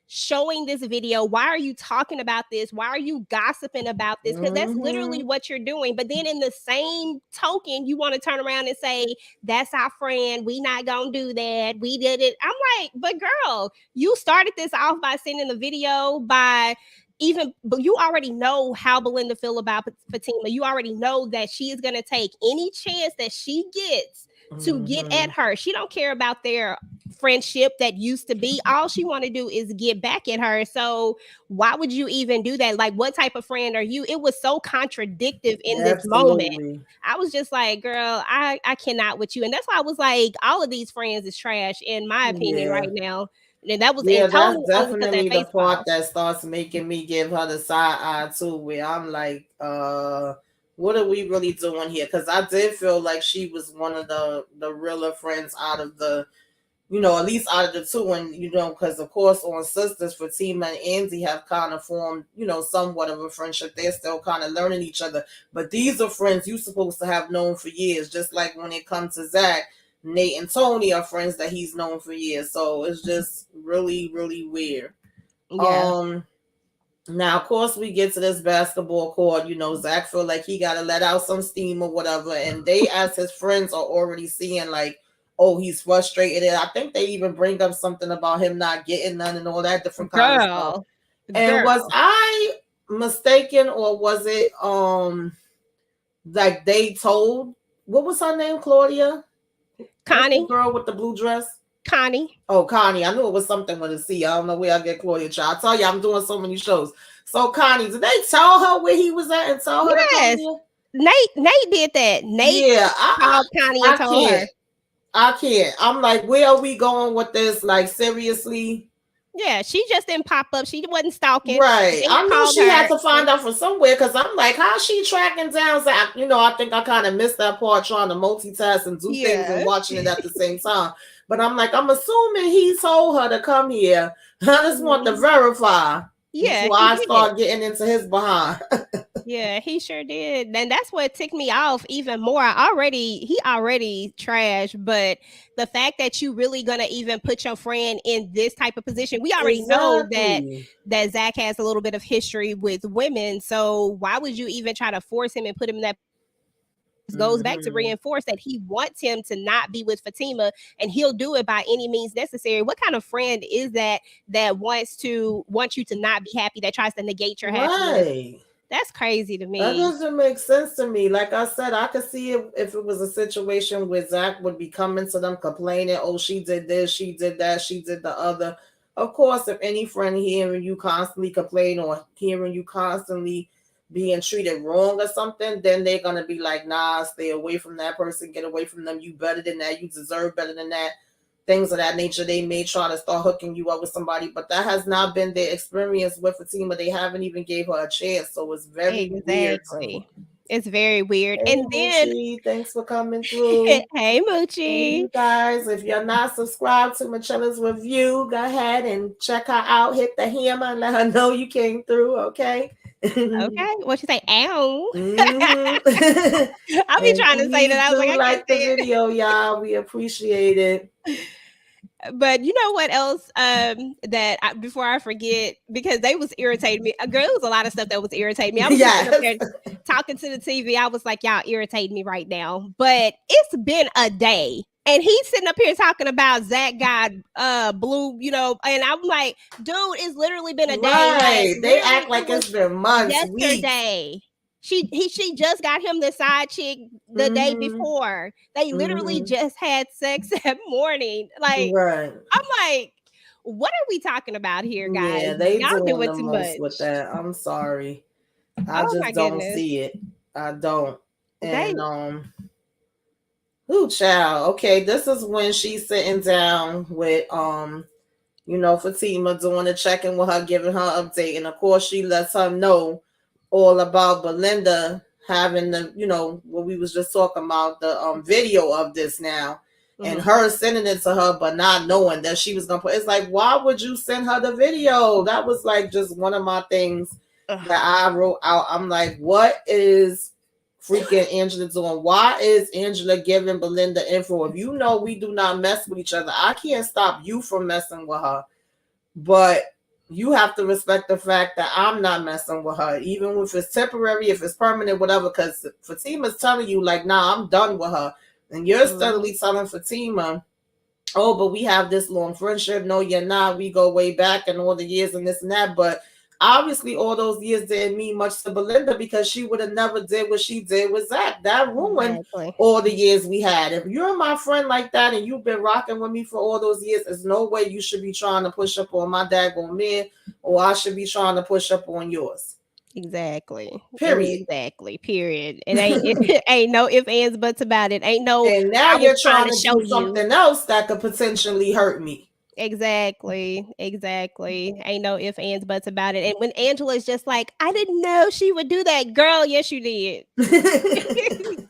showing this video? Why are you talking about this? Why are you gossiping about this? Because that's literally Mm-hmm. what you're doing. But then in the same token, you want to turn around and say, that's our friend. We not gonna do that. We did it. I'm like, but girl, you started this off by sending the video but you already know how Belinda feel about Fatima. You already know that she is going to take any chance that she gets to get Mm-hmm. at her. She don't care about their friendship that used to be. All she want to do is get back at her. So why would you even do that? Like, what type of friend are you? It was so contradictive in this moment. Absolutely. I was just like, girl, I cannot with you. And that's why I was like, all of these friends is trash in my opinion Yeah. right now. And that was in Yeah, that's total only because that definitely the face part off. that starts making me give her the side eye too, where I'm like, what are we really doing here? Because I did feel like she was one of the realer friends out of the, at least out of the two. And because of course on Sisters, Fatima and Andy have kind of formed, somewhat of a friendship. They're still kind of learning each other, but these are friends you supposed to have known for years. Just like when it comes to Zach, Nate and Tony are friends that he's known for years. So it's just really, really weird. Yeah. Um, Now of course we get to this basketball court. Zach feel like he got to let out some steam or whatever, and they, as his friends, are already seeing like, oh, he's frustrated. And I think they even bring up something about him not getting none and all that different kind of stuff. Girl. And was Girl. I mistaken, or was it like they told, what was her name, Claudia? What's the Connie. girl with the blue dress? Connie. Oh, Connie. I knew it was something with a C. I don't know where I get Claudia. Child. I tell you, I'm doing so many shows. So, Connie, did they tell her where he was at and tell her to come Yes. here? Nate did that. Nate Yeah, called Connie and I told can't. her. I can't. I'm like, where are we going with this? Like, seriously? Yeah, she just didn't pop up. She wasn't stalking. Right. Nate I knew called she had her. to find out from somewhere because I'm like, how's she tracking down Zach? I think I kind of missed that part trying to multitask and do things and Yeah. watching it at the same time. But I'm like, I'm assuming he told her to come here. I just want to Mhm. verify Yeah, before he I did. start getting into his behind. Yeah, he sure did. And that's what ticked me off even more. He already trash, but the fact that you really gonna even put your friend in this type of position, we already know that Exactly. Zach has a little bit of history with women. So why would you even try to force him and put him in that position? And that just goes back to Hmm. reinforce that he wants him to not be with Fatima, and he'll do it by any means necessary. What kind of friend is that wants you to not be happy, that tries to negate your happiness? Right. That's crazy to That me. doesn't make sense to me. Like I said, I could see if it was a situation where Zach would be coming to them complaining, oh, she did this, she did that, she did the other. Of course, if any friend hearing you constantly complain or hearing you constantly being treated wrong or something, then they're going to be like, nah, stay away from that person, get away from them. You better than that. You deserve better than that. Things of that nature. They may try to start hooking you up with somebody, but that has not been their experience with Fatima. They haven't even gave her a chance, so it's very weird too. Exactly. It's very weird. Hey And then, Moochie, thanks for coming through. hey, And Moochie. you guys, if you're not subscribed to Michela's Review, go ahead and check her out. Hit the hammer and let her know you came through, okay? Mm-hmm. Okay. What you say? Ow. I'll be And trying to say that. please I was like, do I can't like the say it. video, y'all. We appreciate it. But you know what else? Before I forget, because they was irritating me. Girl, it was a lot of stuff that was irritating me. I was just sitting up Yes. there talking to the TV. I was like, y'all irritating me right now. But it's been a day. And he's sitting up here talking about Zach got blue, and I'm like, dude, it's literally been a day. Like Right. They literally act it like was it's been months, weeks. yesterday. She just got him the side chick the day Mm-hmm. before. They literally Mm-hmm. just had sex that morning. Like Right. I'm like, what are we talking about here, guys? Yeah, they Y'all doing doing the too most with much. that. I'm sorry. I Oh my just don't goodness. see it. I don't. They And ooh, child. Okay, this is when she's sitting down with Fatima doing the checking with her, giving her update, and of course she lets her know all about Belinda having what we was just talking about, the video of this now, and mhm. her sending it to her, but not knowing that she was gonna put. It's like, why would you send her the video? That was like just one of my things Ugh. that I wrote out. I'm like, what is freaking Angela doing? Why is Angela giving Belinda info? If you know we do not mess with each other, I can't stop you from messing with her. But you have to respect the fact that I'm not messing with her, even if it's temporary, if it's permanent, whatever. Because Fatima's telling you, like, nah, I'm done with her. And you're Mhm. steadily telling Fatima, oh, but we have this long friendship. No, you're not. We go way back and all the years and this and that. But obviously, all those years didn't mean much to Belinda because she would have never did what she did with Zach. That ruined Exactly. all the years we had. If you're my friend like that and you've been rocking with me for all those years, there's no way you should be trying to push up on my daggone man, or I should be trying to push up on yours. Exactly. Period. Exactly. Period. It ain't no ifs, ands, buts about it. Ain't no And now I was you're trying trying to to show do you. something else that could potentially hurt me. Exactly. Exactly. Ain't no ifs, ands, buts about it. And when Angela's just like, I didn't know she would do that. Girl, yes, you did.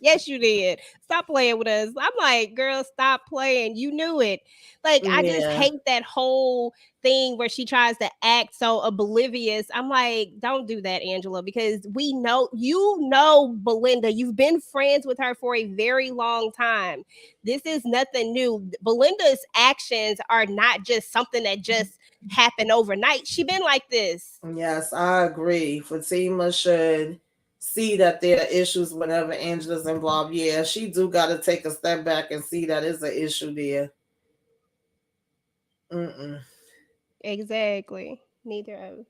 Yes, you did. Stop playing with us. I'm like, girl, stop playing. You knew it. Like, I just Yeah. hate that whole thing where she tries to act so oblivious. I'm like, don't do that, Angela, because we know you know Belinda. You've been friends with her for a very long time. This is nothing new. Belinda's actions are not just something that just happened overnight. She been like this. Yes, I agree. Fatima should see that there are issues whenever Angela's involved. Yeah, she do got to take a step back and see that is an issue there. Mm-mm. Exactly. Neither of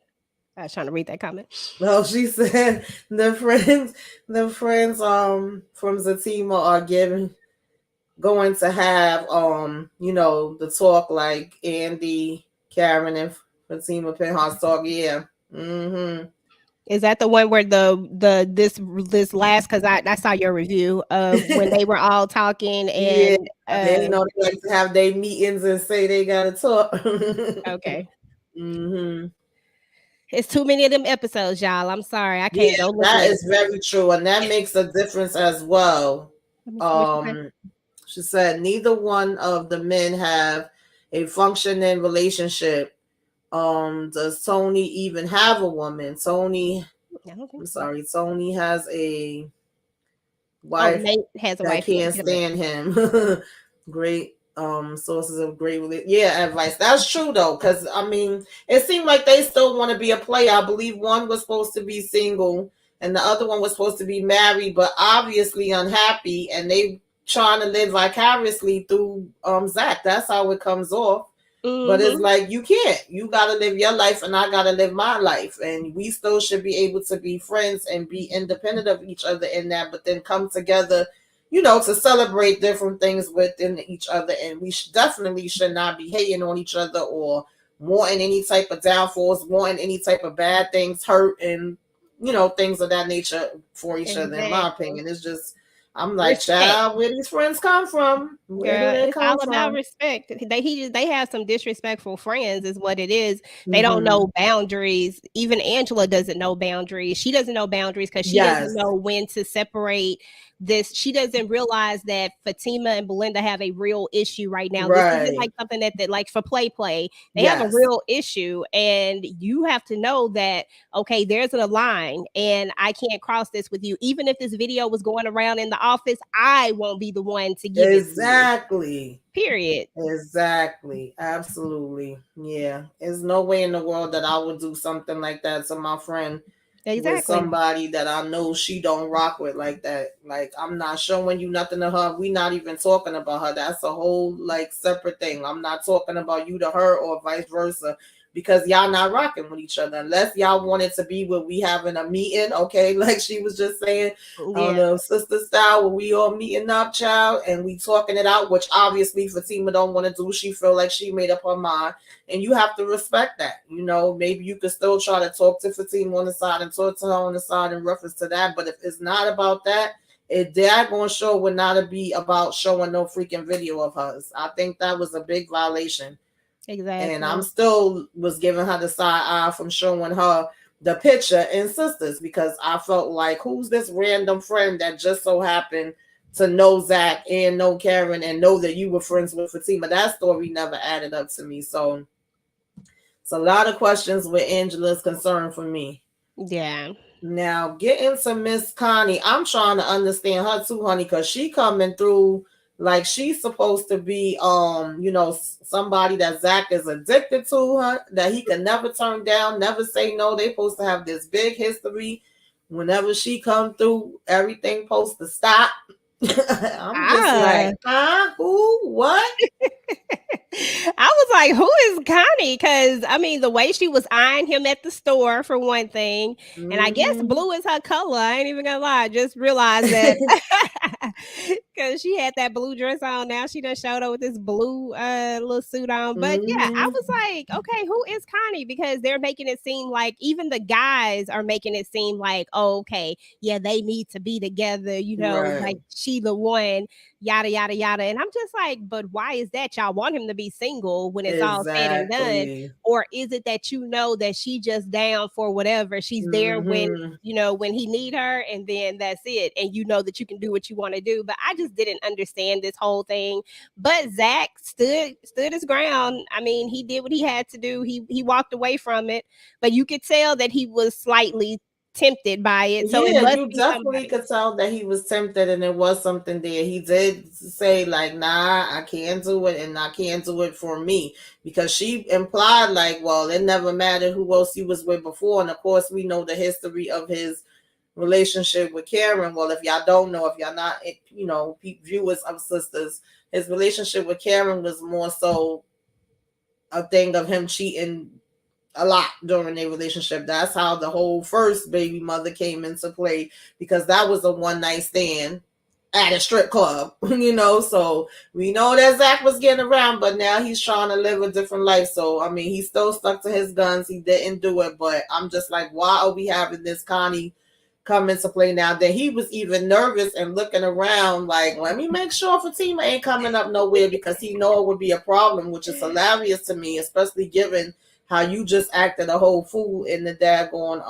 I was trying to read that comment. Well, she said the friends from Zatima are going to have the talk like Andy, Karen, and Fatima Penhouse talk. Yeah. Mm-hmm. Is that the one where this last because I saw your review of when they were all talking Yeah, and they like to have their meetings and say they gotta talk. okay. hmm It's too many of them episodes, y'all. I'm sorry. I can't Yeah, go look that at is very true, and that makes a difference as well. let me see what you say. Um, she said neither one of the men have a functioning relationship. Does Tony even have a woman? I don't think I'm so. sorry, Tony has a Oh, wife Nate has a that wife named can't Hillary. stand him. Great sources of advice. That's true though, because I mean it seemed like they still want to be a player. I believe one was supposed to be single and the other one was supposed to be married, but obviously unhappy, and they trying to live vicariously through Zach. That's how it comes off. But it's Mm-hmm. like you can't. You gotta live your life and I gotta live my life. And we still should be able to be friends and be independent of each other in that, but then come together, to celebrate different things within each other. And we definitely should not be hating on each other or wanting any type of downfalls, wanting any type of bad things, hurt, and things of that nature for each other. In my Exactly. opinion, it's just I'm like, Respect. child, where these friends come from? Where do Girl, they it's come all about from? respect. They have some disrespectful friends, is what it is. They don't Mm-hmm. know boundaries. Even Angela doesn't know boundaries. She doesn't know boundaries because she doesn't Yes. know when to separate this, she doesn't realize that Fatima and Belinda have a real issue right now. This isn't like Right. something that like for play. They have a Yes. real issue, and you have to know that okay, there's a line, and I can't cross this with you. Even if this video was going around in the office, I won't be the one to give it to you. Exactly. Period. Exactly. Absolutely. Yeah. There's no way in the world that I would do something like that to my friend with Exactly. somebody that I know she don't rock with like that. Like I'm not showing you nothing to her. We not even talking about her. That's a whole like separate thing. I'm not talking about you to her or vice versa because y'all not rocking with each other unless y'all wanted to be where we having a meeting, okay? Like she was just saying on Yeah. the sister style where we all meeting up, child, and we talking it out, which obviously Fatima don't want to do. She feel like she made up her mind, and you have to respect that. You know, maybe you could still try to talk to Fatima on the side and talk to her on the side in reference to that. But if it's not about that, it daggone sure would not be about showing no freaking video of hers. I think that was a big violation, and I'm Exactly. still was giving her the side eye from showing her the picture in sisters because I felt like who's this random friend that just so happened to know Zach and know Karen and know that you were friends with Fatima. That story never added up to me. So it's a lot of questions with Angela's concern for me. Yeah. Now, getting to Miss Connie, I'm trying to understand her too, honey, because she coming through like she's supposed to be, somebody that Zach is addicted to, her, that he can never turn down, never say no. They supposed to have this big history. Whenever she come through, everything supposed to stop. I'm just Ah. like, huh? Who? What? I was like, who is Connie? Because I mean, the way she was eyeing him at the store, for one thing, and I guess Mm-hmm. blue is her color. I ain't even gonna lie. I just realized that because she had that blue dress on. Now she done showed up with this blue little suit on. But yeah, I Mm-hmm. was like, okay, who is Connie? Because they're making it seem like even the guys are making it seem like, oh, okay, yeah, they need to be together. You know, Right. like she the one, yada yada yada. And I'm just like, but why is that? Y'all want him to be single when it's all said and done, Exactly. or is it that you know that she just down for whatever? She's there when Mm-hmm. when he need her, and then that's it, and you know that you can do what you want to do. But I just didn't understand this whole thing. But Zach stood his ground. I mean, he did what he had to do. He walked away from it, but you could tell that he was slightly tempted by it, so it Yeah, must you be definitely somebody. could tell that he was tempted and there was something there. He did say, like, nah, I can't do it and I can't do it for me. Because she implied, like, well, it never mattered who else he was with before. And of course, we know the history of his relationship with Karen. Well, if y'all don't know, if y'all not, viewers of sisters, his relationship with Karen was more so a thing of him cheating a lot during their relationship. That's how the whole first baby mother came into play because that was a one night stand at a strip club, So we know that Zach was getting around, but now he's trying to live a different life. So I mean, he still stuck to his guns. He didn't do it, but I'm just like, why are we having this Connie come into play now? That he was even nervous and looking around, like, let me make sure Fatima ain't coming up nowhere because he know it would be a problem, which is hilarious to me, especially given how you just acted a whole fool in the daggone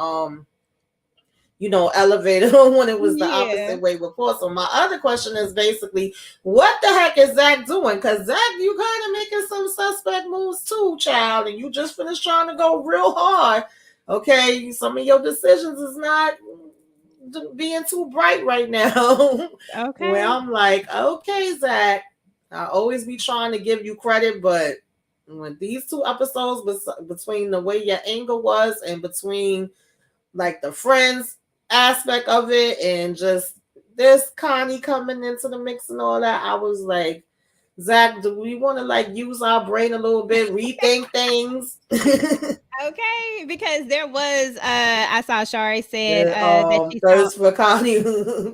elevator when it was the Yeah. opposite way before. So my other question is basically, what the heck is Zach doing? Because Zach, you kind of making some suspect moves too, child, and you just finished trying to go real hard. Okay, some of your decisions is not being too bright right now. Where Okay. I'm like, okay, Zach, I always be trying to give you credit, but when these two episodes between the way your anger was and between like the friends aspect of it and just this Connie coming into the mix and all that, I was like, Zach, do we want to like use our brain a little bit, rethink things? Okay, because there was I saw Shari said The that she saw. thirst for Connie,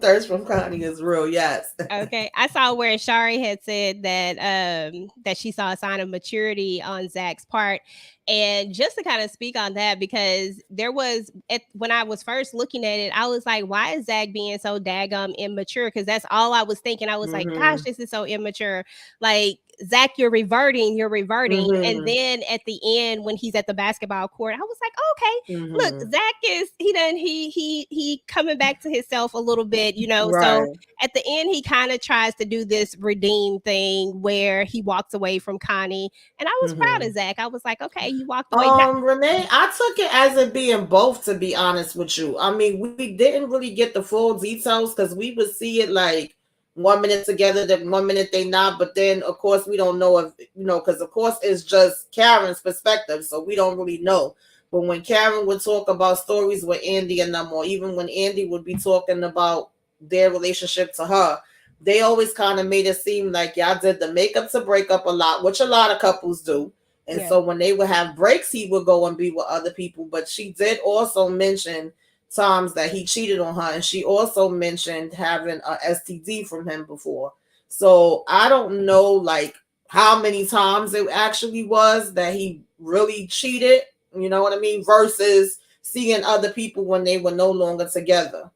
thirst from Connie is real. Yes. Okay, I saw where Shari had said that she saw a sign of maturity on Zach's part, and just to kind of speak on that, because there was when I was first looking at it, I was like, why is Zach being so daggum immature? Because that's all I was thinking. I was like, gosh, Mm-hmm. this is so immature. Like Zach, you're reverting. And Mm-hmm. then at the end, when he's at the basketball court, I was like, okay, look, Mm-hmm. Zach is he coming back to himself a little bit, So Right. at the end, he kind of tries to do this redeem thing where he walks away from Connie, and I was proud Mm-hmm. of Zach. I was like, okay, you walked away. Renee, I took it as it being both, to be honest with you. I mean, we didn't really get the full details because we would see it like 1 minute together, then 1 minute they not. But then, of course, we don't know if, because of course it's just Karen's perspective, so we don't really know. But when Karen would talk about stories with Andy and them, or even when Andy would be talking about their relationship to her, they always kind of made it seem like y'all did the makeup to break up a lot, which a lot of couples do. And Yeah. so when they would have breaks, he would go and be with other people. But she did also mention times that he cheated on her. And she also mentioned having a STD from him before. So I don't know like how many times it actually was that he really cheated, you know what I mean? Versus seeing other people when they were no longer together.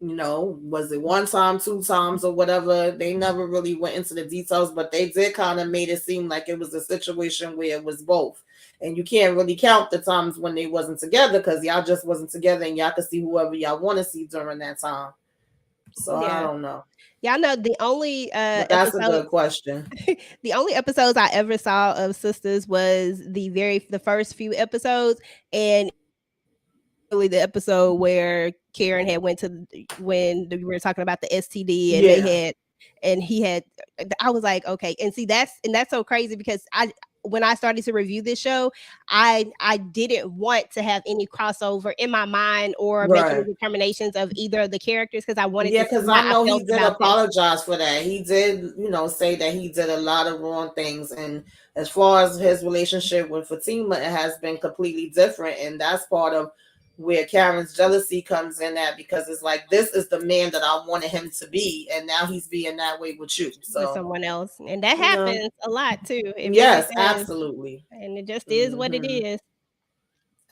Was it one time, 2 times, or whatever? They never really went into the details, but they did kind of made it seem like it was a situation where it was both. And you can't really count the times when they wasn't together because y'all just wasn't together and y'all could see whoever y'all want to see during that time. So I Yeah. don't know. Y'all know the only But that's a episode good question. the only episodes I ever saw of Sisters was the first few episodes, and really the episode where Karen had went to when we were talking about the STD and they Yeah. had and he had I was like, okay. And see that's so crazy because I when I started to review this show, I didn't want to have any crossover in my mind or make any Right. determinations of either of the characters because I wanted Yeah, to because see I how I know felt he did about them. apologize for that. He did, say that he did a lot of wrong things. And as far as his relationship with Fatima, it has been completely different. And that's part of where Karen's jealousy comes in at because it's like, this is the man that I wanted him to be. And now he's being that way with you. With So, someone else. And that you know, happens a lot too. It really yes, does. absolutely. And it just is what it Hmm. is.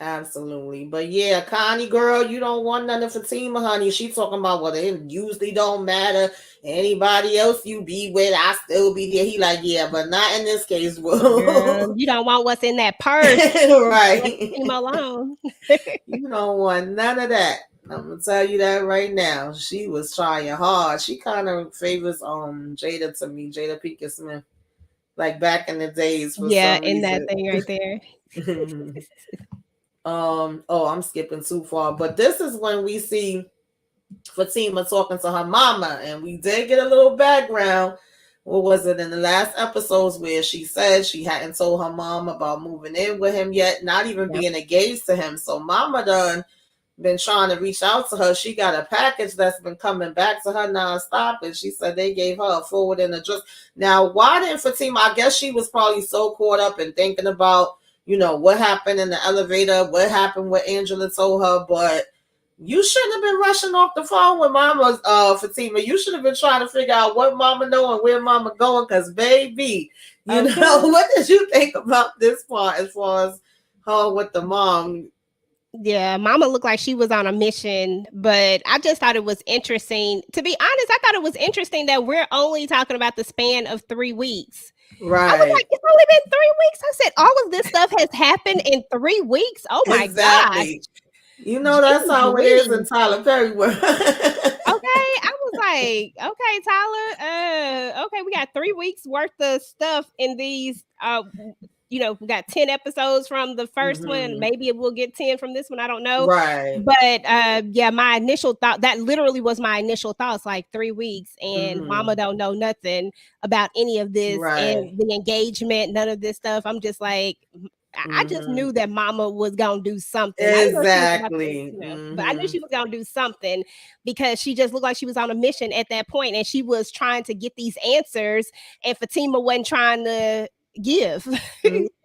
Absolutely. But yeah, Connie girl, you don't want none of Fatima, honey. She talking about well, it usually don't matter. Anybody else you be with, I still be there. He like, yeah, but not in this case, Girl, bro. you don't want what's in that purse. Let him Right. alone. You don't want none of that. I'm gonna tell you that right now. She was trying hard. She kind of favors Jada to me, Jada Pinkett Smith, like back in the days for Yeah, some in that reason. thing right there. Oh, I'm skipping too far, but this is when we see Fatima talking to her mama, and we did get a little background. What was it in the last episodes where she said she hadn't told her mom about moving in with him yet, not even Yep. being engaged to him. So mama done been trying to reach out to her. She got a package that's been coming back to her nonstop, and she said they gave her a forward and address. Now, why didn't Fatima? I guess she was probably so caught up in thinking about, what happened in the elevator, what happened, what Angela told her, but you shouldn't have been rushing off the phone with Mama, Fatima. You should have been trying to figure out what Mama know and where Mama going. Cause baby, Okay. what did you think about this part as far as her with the mom? Yeah, mama looked like she was on a mission, but I just thought it was interesting. To be honest, I thought it was interesting that we're only talking about the span of 3 weeks. I was Right. like, it's only been 3 weeks. I said, all of this stuff has happened in 3 weeks. Oh my gosh. Exactly. That's Jeez how it is in Louise. Tyler Perry world. Okay, I was like, okay, Tyler. Okay, we got 3 weeks worth of stuff in these. We got 10 episodes from the first one. Hmm. Maybe it will get 10 from this one. I don't know. Right. But yeah, my initial thought that literally was my initial thoughts. Like 3 weeks, and Mama Hmm. don't know nothing about any of this Right. and the engagement, none of this stuff. I'm just like, I just Hmm. knew that Mama was gonna do something. I didn't know she was about to, Exactly. but I knew Hmm. she was gonna do something because she just looked like she was on a mission at that point, and she was trying to get these answers, and Fatima wasn't trying to give.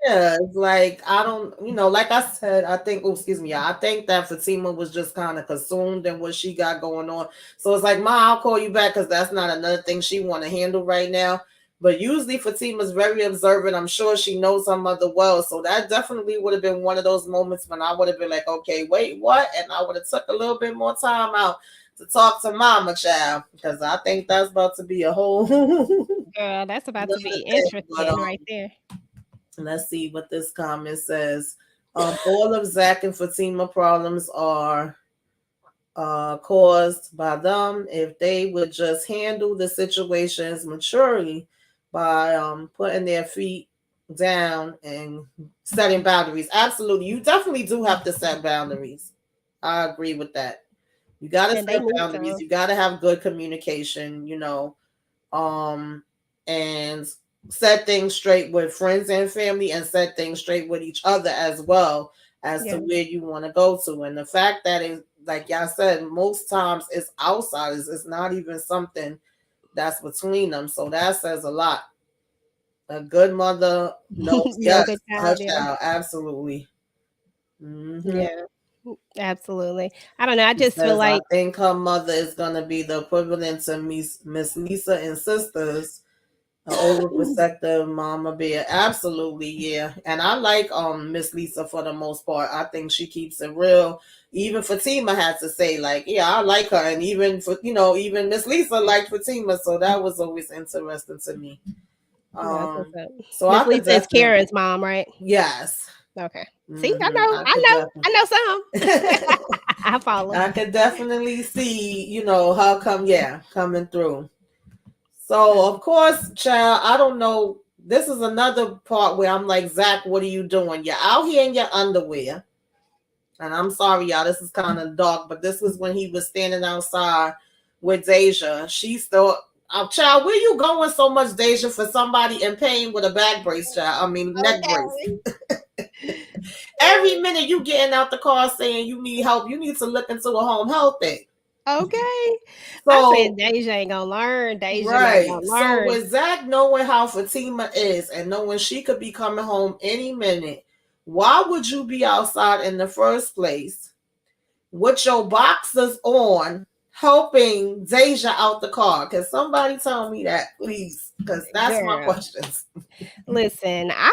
Yeah, it's like I don't, like I said, I think, oh, excuse me, I think that Fatima was just kind of consumed in what she got going on. So it's like, Ma, I'll call you back because that's not another thing she want to handle right now. But usually Fatima's very observant. I'm sure she knows her mother well. So that definitely would have been one of those moments when I would have been like, okay, wait, what? And I would have took a little bit more time out to talk to Mama Child because I think that's about to be a whole Girl, that's about to Another be thing. But interesting right there. let's see what this comment says. All of Zach and Fatima problems are caused by them. If they would just handle the situations maturely by putting their feet down and setting boundaries. Absolutely. You definitely do have to set boundaries. I agree with that. You got to And they set need boundaries. to. You got to have good communication, um, and set things straight with friends and family and set things straight with each other as well as to Yeah. where you want to go to. And the fact that is, like y'all said, most times it's outsiders. It's not even something that's between them. So that says a lot. A good mother knows, No yes, good her child, yeah. child. Absolutely. Mm-hmm. Yeah. Absolutely. I don't know. I She just feel says, I like think her mother is going to be the equivalent to Miss Lisa and sisters. An overprotective mama bear. Absolutely, yeah. And I like Miss Lisa for the most part. I think she keeps it real. Even Fatima had to say, like, yeah, I like her. And even for even Miss Lisa liked Fatima. So that was always interesting to me. that's what's Um up. so Miss I could Lisa is definitely, Karen's mom, right? yes. Okay. See, I Hmm. know, I I could know, definitely I know some. I follow. I could definitely see, her coming through. So of course, child, I don't know. This is another part where I'm like, Zach, what are you doing? You're out here in your underwear. And I'm sorry, y'all, this is kind of dark, but this was when he was standing outside with Deja. She still, child, where you going so much, Deja, for somebody in pain with a back brace, child? I mean, neck brace. Okay. Every minute you getting out the car saying you need help, you need to look into a home health thing. Okay. I said So Deja ain't gonna learn. Deja not right. gonna So learn. with Zach knowing how Fatima is and knowing she could be coming home any minute, why would you be outside in the first place with your boxers on, helping Deja out the car? Can somebody tell me that, please? Because that's my Girl. questions. Listen, I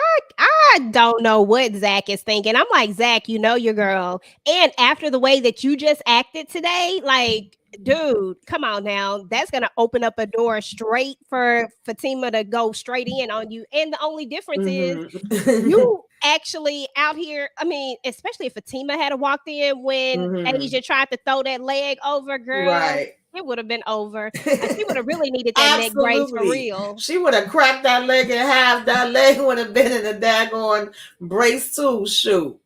don't know what Zach is thinking. I'm like, Zach, you know your girl. And after the way that you just acted today, like, dude, come on now. That's gonna open up a door straight for Fatima to go straight in on you. And the only difference is Mm-hmm. you actually out here. I mean, especially if Fatima had walked in when Mm-hmm. Asia tried to throw that leg over, girl, Right. it would have been over. She would have really needed that neck brace for Absolutely. real. She would have cracked that leg in half. That leg would have been in a daggone brace too. Shoot.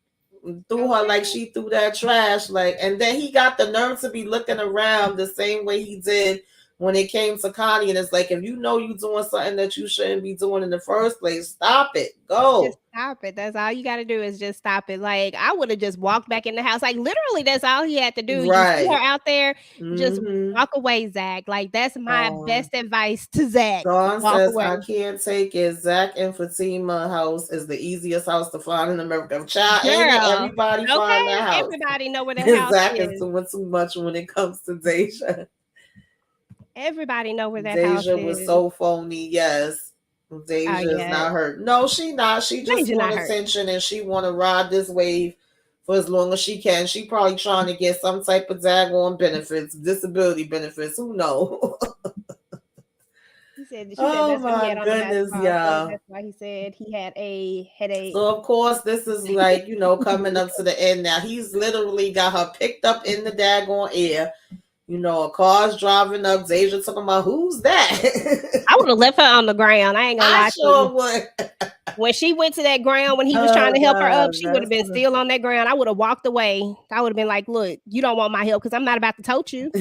Threw her like Okay. she threw that trash. Like, and then he got the nerve to be looking around the same way he did when it came to Connie. And it's like, if you know you're doing something that you shouldn't be doing in the first place, stop it. Just Go. stop it. That's all you got to do is just stop it. Like I would have just walked back in the house. Like literally, that's all he had to do. You see her Right. out there, just Mm-hmm. walk away, Zach. Like that's my Um, best advice to Zach. Dawn Walk says, away. I can't take it. Zach and Fatima house is the easiest house to find in America. Child, ain't it? Girl. Everybody find that Okay. house. Everybody know where that house Zach is is. doing too much when it comes to Deja. Everybody know where that house Deja was is. so phony. Yes. Oh Deja is yeah. not hurt. No, she not. She just Deja want not hurt. attention and she want to ride this wave for as long as she can. She probably trying to get some type of daggone benefits, disability benefits. Who know? She said Oh that's what he my had on the goodness, basketball court. y'all. That's why he said he had a headache. So of course this is like, coming up to the end now. He's literally got her picked up in the daggone air. A car's driving up. Deja talking about who's that? I would have left her on the ground. I ain't gonna I lie to you. sure would. When she went to that ground when he was trying Oh to help her up, God, she would have been still on that ground. I would have walked away. I would have been like, "Look, you don't want my help because I'm not about to tote you."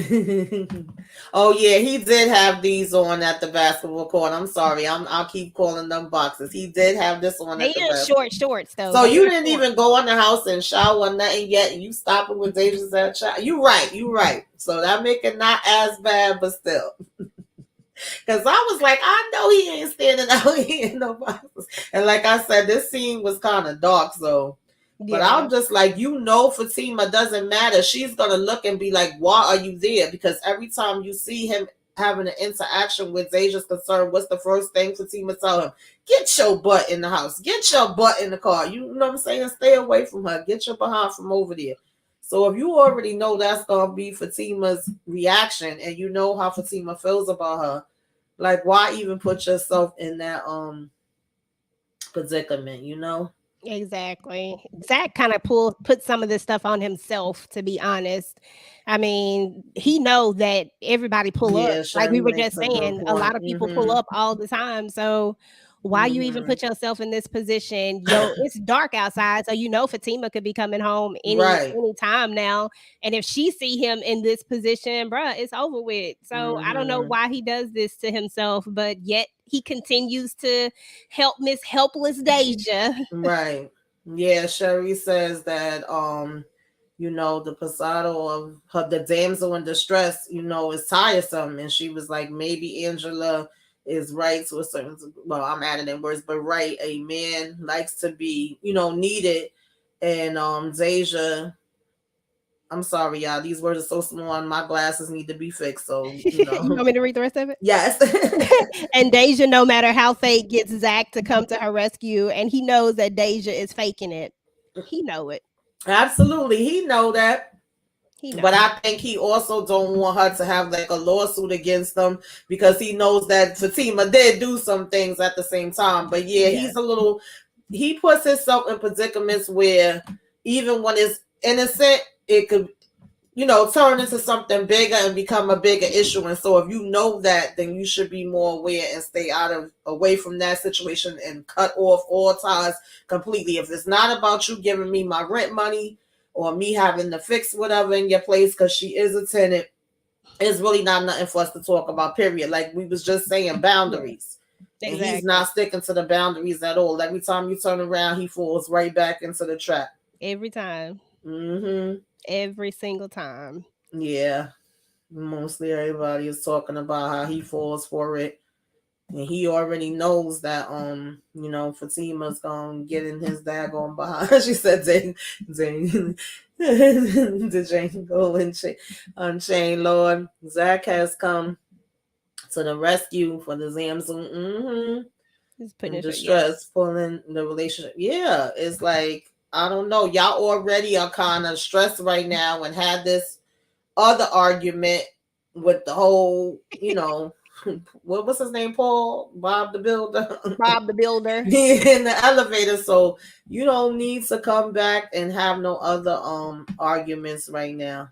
Oh yeah, he did have these on at the basketball court. I'm sorry, I'll keep calling them boxes. He did have this on They at the is basketball. short shorts though. So They you are didn't short. even go in the house and shower nothing yet. And you stopping with Deja's that child. You right, you right. So that make it not as bad, but still. Because I was like, I know he ain't standing out here in no boxes. And like I said, this scene was kind of dark, so. But Yeah, I'm just like, Fatima doesn't matter. She's gonna look and be like, why are you there? Because every time you see him having an interaction with Deja's concern, what's the first thing Fatima tell him? Get your butt in the house. Get your butt in the car. You know what I'm saying? Stay away from her. Get your behind from over there. So if you already know that's gonna be Fatima's reaction and you know how Fatima feels about her, Like, why even put yourself in that predicament, you know? Exactly. Zach kind of put some of this stuff on himself, to be honest. I mean, he knows that everybody pull up. Yeah, Like we Sherry were makes just a good saying, a lot point. of people pull up all the time. So why you even Hmm. put yourself in this position? Yo, it's dark outside, so you know Fatima could be coming home Right. any time now. And if she see him in this position, bruh, it's over with. So I don't know Hmm. why he does this to himself, but yet he continues to help Miss Helpless Deja. Right. Yeah, Sherry says that the pasado of her the damsel in distress, is tiresome. And she was like, maybe Angela is right to a certain, well, I'm adding in words, but right, a man likes to be, needed. And Deja, I'm sorry, y'all, these words are so small and my glasses need to be fixed. So, You want me to read the rest of it? yes. And Deja, no matter how fake, gets Zach to come to her rescue, and he knows that Deja is faking it. He know it. Absolutely. He know that. He But know. I think he also don't want her to have like a lawsuit against them because he knows that Fatima did do some things at the same time. But yeah, Yeah. he puts himself in predicaments where even when it's innocent, it could, turn into something bigger and become a bigger issue. And so if you know that, then you should be more aware and stay away from that situation and cut off all ties completely. If it's not about you giving me my rent money or me having to fix whatever in your place because she is a tenant, it's really not nothing for us to talk about, period. Like we was just saying, Yeah. boundaries. And he's Exactly. not sticking to the boundaries at all. Every time you turn around, he falls right back into the trap. Every time. Mm-hmm. Every single time. Yeah. Mostly everybody is talking about how he falls for it. And he already knows that Fatima's gonna get in his daggone behind. She said Jane the Jane go unchain Lord. Zach has come to the rescue for the Zamzam. Just putting In it. Yes. distress, pulling the relationship. Yeah, it's like I don't know. Y'all already are kind of stressed right now and had this other argument with the whole, what was his name, Paul, Bob the Builder, Bob the Builder. in the elevator. So you don't need to come back and have no other arguments right now.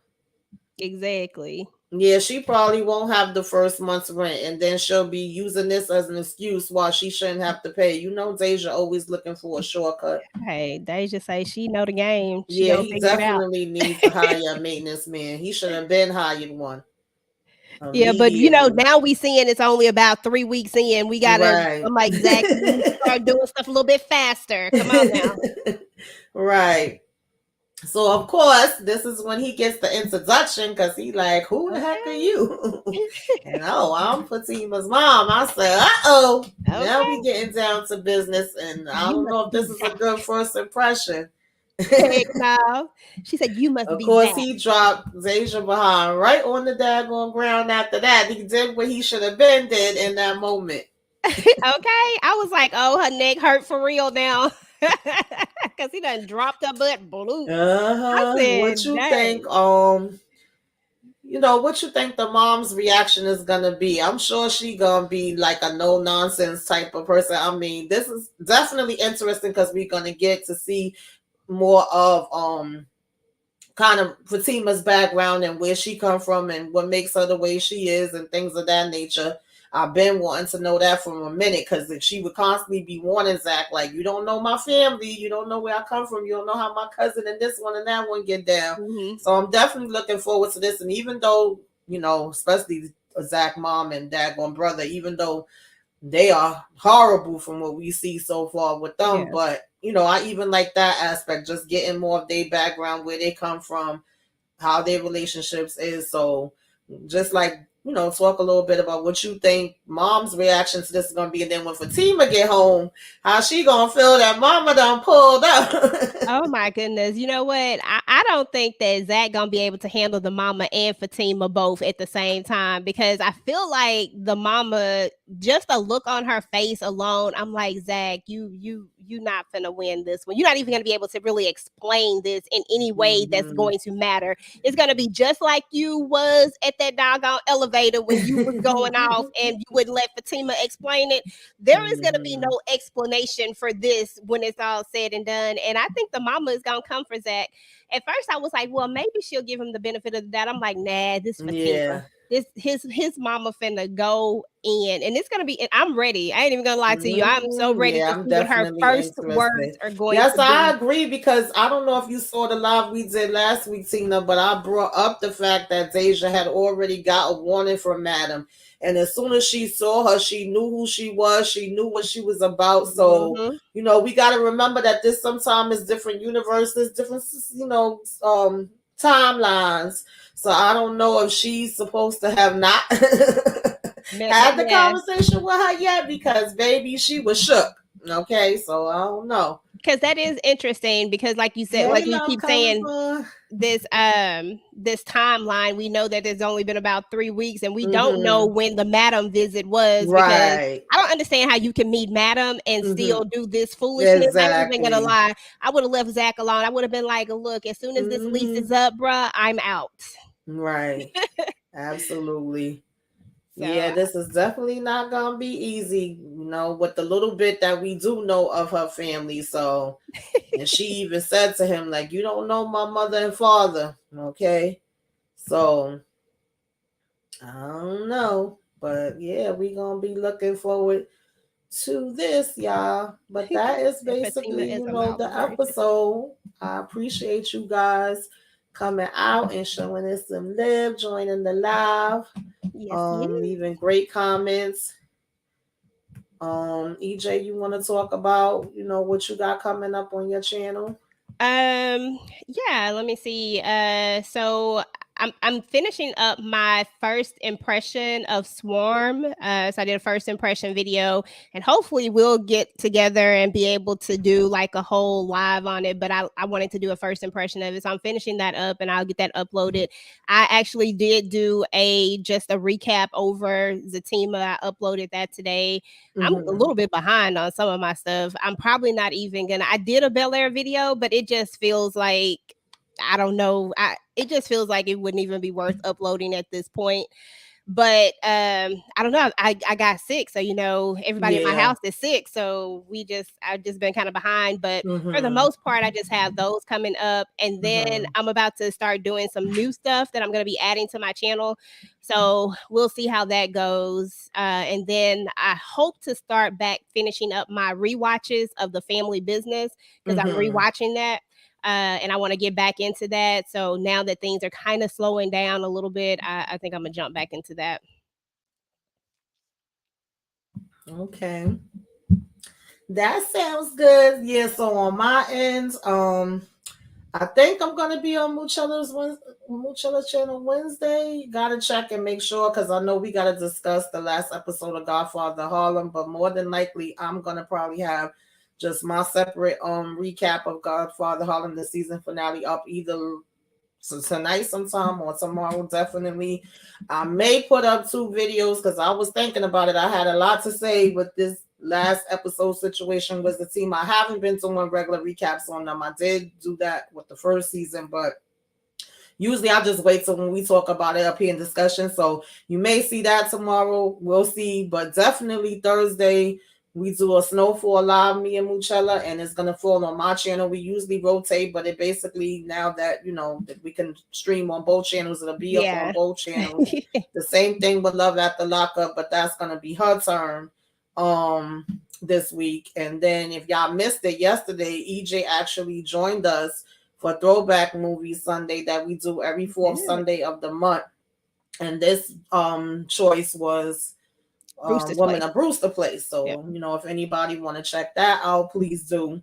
Exactly. Yeah, she probably won't have the first month's rent, and then she'll be using this as an excuse why she shouldn't have to pay. Deja always looking for a shortcut. Hey, Deja say she know the game. She Yeah, gonna he figure it out. definitely needs to hire a maintenance man. He should have been hired one Yeah, but immediately. now we seeing it's only about 3 weeks in. We gotta. Right. I'm like Zach. You need to start doing stuff a little bit faster. Come on now. Right. So of course, this is when he gets the introduction because he like, who the heck are Okay. you? And I'm Fatima's mom. I said, uh-oh. Now we Okay. getting down to business, and I You don't must know if be this is a good Zach. first impression. Heck no. She said you must Of be course, Zach. he dropped Zaja behind right on the daggone ground after that. He did what he should have been did in that moment. Okay. I was like, oh, her neck hurt for real now. Cause he done dropped her butt blue. I Uh-huh. What said, you think, dang. what you think the mom's reaction is gonna be? I'm sure she gonna be like a no nonsense type of person. I mean, this is definitely interesting because we're gonna get to see more of kind of Fatima's background and where she come from and what makes her the way she is and things of that nature. I've been wanting to know that for a minute because she would constantly be warning Zach, like, you don't know my family, you don't know where I come from, you don't know how my cousin and this one and that one get down. Hmm. So I'm definitely looking forward to this. And even though, especially Zach mom and dad one brother, even though they are horrible from what we see so far with them. Yeah. But I even like that aspect, just getting more of their background, where they come from, how their relationships is. So just like talk a little bit about what you think mom's reaction to this is gonna be, and then when Fatima get home, how she gonna feel that mama done pulled up. Oh my goodness. You know what? I don't think that Zach gonna be able to handle the mama and Fatima both at the same time because I feel like the mama, just a look on her face alone, I'm like, Zach, you not finna win this one. You're not even gonna be able to really explain this in any way that's Mhm. going to matter. It's gonna be just like you was at that doggone elevator elevator when you was going off and you wouldn't let Fatima explain it. There is going to be Mhm. no explanation for this when it's all said and done. And I think the mama is going to come for Zach. At first, I was like, well, maybe she'll give him the benefit of the doubt. I'm like, nah, this Fatima. Yeah. This his mama finna go in, and it's gonna be. And I'm ready. I ain't even gonna lie to you. I'm so ready Yeah, to I'm see what her definitely first words interested. are going Yes, to I be. agree because I don't know if you saw the live we did last week, Tina, but I brought up the fact that Deja had already got a warning from Madam. And as soon as she saw her, she knew who she was. She knew what she was about. So, Hmm. we got to remember that this sometimes is different universes, different, timelines. So I don't know if she's supposed to have not had the Yeah, conversation with her yet because baby, she was shook. Okay, so I don't know. because that is interesting. Because like you said, Hey, like you love, keep coming saying, for. this timeline, we know that it's only been about 3 weeks, and we don't know Mm-hmm. when the Madam visit was, because Right. I don't understand how you can meet Madam and Mm-hmm. still do this foolishness. I ain't even gonna Exactly. lie. I would have left Zach alone. I would have been like, look, as soon as this lease Mm-hmm. is up, bruh, I'm out. Right. Absolutely. Yeah, So this is definitely not gonna be easy, with the little bit that we do know of her family. So, and she even said to him, like, you don't know my mother and father. Okay. So, I don't know. But yeah, we gonna be looking forward to this, y'all. But that is and Fatima basically, is a the mouth person. episode. I appreciate you guys coming out and showing us some love, joining the live, Yes, yes. leaving great comments. EJ, you want to talk about, what you got coming up on your channel? Yeah, let me see. So I'm finishing up my first impression of Swarm. So I did a first impression video, and hopefully we'll get together and be able to do like a whole live on it. But I wanted to do a first impression of it. So I'm finishing that up and I'll get that uploaded. I actually did do just a recap over Zatima. I uploaded that today. I'm a Mm-hmm. little bit behind on some of my stuff. I'm probably not even gonna. I did a Bel Air video, but it just feels like, I don't know. It just feels like it wouldn't even be worth uploading at this point. But I don't know. I got sick, so everybody in my Yeah. house is sick. So I've just been kind of behind. But for the Mm-hmm. most part, I just have those coming up, and then Mm-hmm. I'm about to start doing some new stuff that I'm going to be adding to my channel. So we'll see how that goes. And then I hope to start back finishing up my rewatches of the Family Business, because I'm Mm-hmm. rewatching that. And I want to get back into that. So now that things are kind of slowing down a little bit, I think I'm gonna jump back into that. Okay. That sounds good. Yeah, so on my end, I think I'm gonna be on Muchella's channel Wednesday. Gotta check and make sure because I know we gotta discuss the last episode of Godfather Harlem, but more than likely I'm gonna probably have just my separate recap of Godfather Harlem, the season finale, up either tonight sometime or tomorrow definitely. I may put up two videos because I was thinking about it. I had a lot to say with this last episode situation with the team. I haven't been doing regular recaps on them. I did do that with the first season, but usually I just wait till when we talk about it up here in discussion. So you may see that tomorrow. We'll see. But definitely Thursday, we do a Snowfall live, me and Muchella, and it's gonna fall on my channel. We usually rotate, but it basically now that that we can stream on both channels, it'll be up on Yeah. both channels. The same thing with Love at the Lockup, but that's gonna be her turn this week. And then if y'all missed it yesterday, EJ actually joined us for Throwback Movie Sunday that we do every fourth Good. Sunday of the month. And this choice was Brewster's Woman place. of Brewster Place. Yep. So, if anybody want to check that out, please do.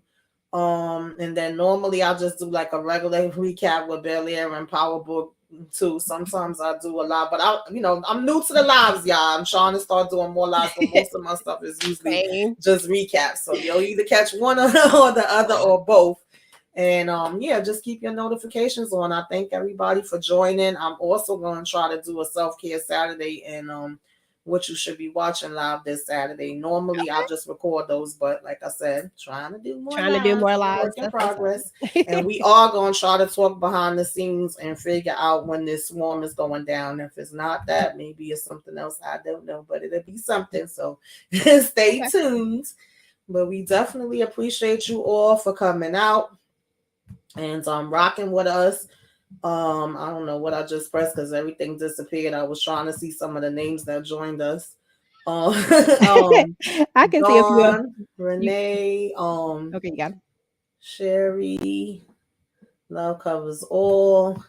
And then normally I'll just do like a regular recap with Bel Air and Power Book too. Sometimes I do a lot, but I'm new to the lives, y'all. I'm trying to start doing more lives, but most of my stuff is usually Same. just recaps. So you'll either catch one or the other or both. And yeah, just keep your notifications on. I thank everybody for joining. I'm also going to try to do a self-care Saturday and what you should be watching live this Saturday. Normally, I just record those, but like I said, trying to do more Trying to do live, more lives. work in That's what's up. progress. And we are going to try to talk behind the scenes and figure out when this swarm is going down. If it's not that, maybe it's something else. I don't know, but it'll be something. So stay Okay. tuned. But we definitely appreciate you all for coming out and rocking with us. I don't know what I just pressed because everything disappeared. I was trying to see some of the names that joined us. Um, um I can see a few of Dawn, you. Renee, Okay, you got Sherry, Love Covers All.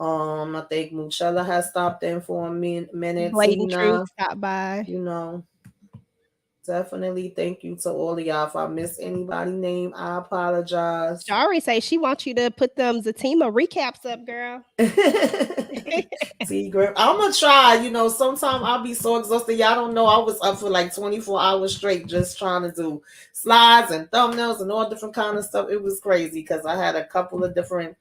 I think Muchella has stopped in for a minute. Blatant Truth Tina, stop by. you know, definitely thank you to all of y'all. If I miss anybody name, I apologize. Shari say she wants you to put them Zatima recaps up, girl. See, Griff, I'm gonna try. Sometimes I'll be so exhausted. Y'all don't know I was up for like 24 hours straight just trying to do slides and thumbnails and all different kind of stuff. It was crazy because I had a couple of different,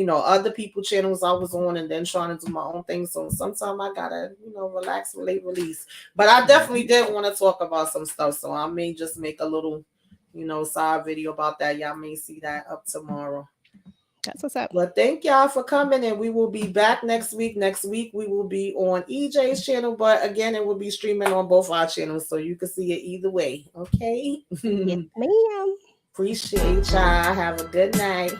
other people channels I was on and then trying to do my own thing. So sometimes I gotta, relax, relate, release. But I definitely did want to talk about some stuff. So I may just make a little, side video about that. Y'all may see that up tomorrow. That's what's up. Well, thank y'all for coming, and we will be back next week. Next week, we will be on EJ's channel, but again, it will be streaming on both our channels, so you can see it either way. Okay? Yes, ma'am. Appreciate y'all. Have a good night.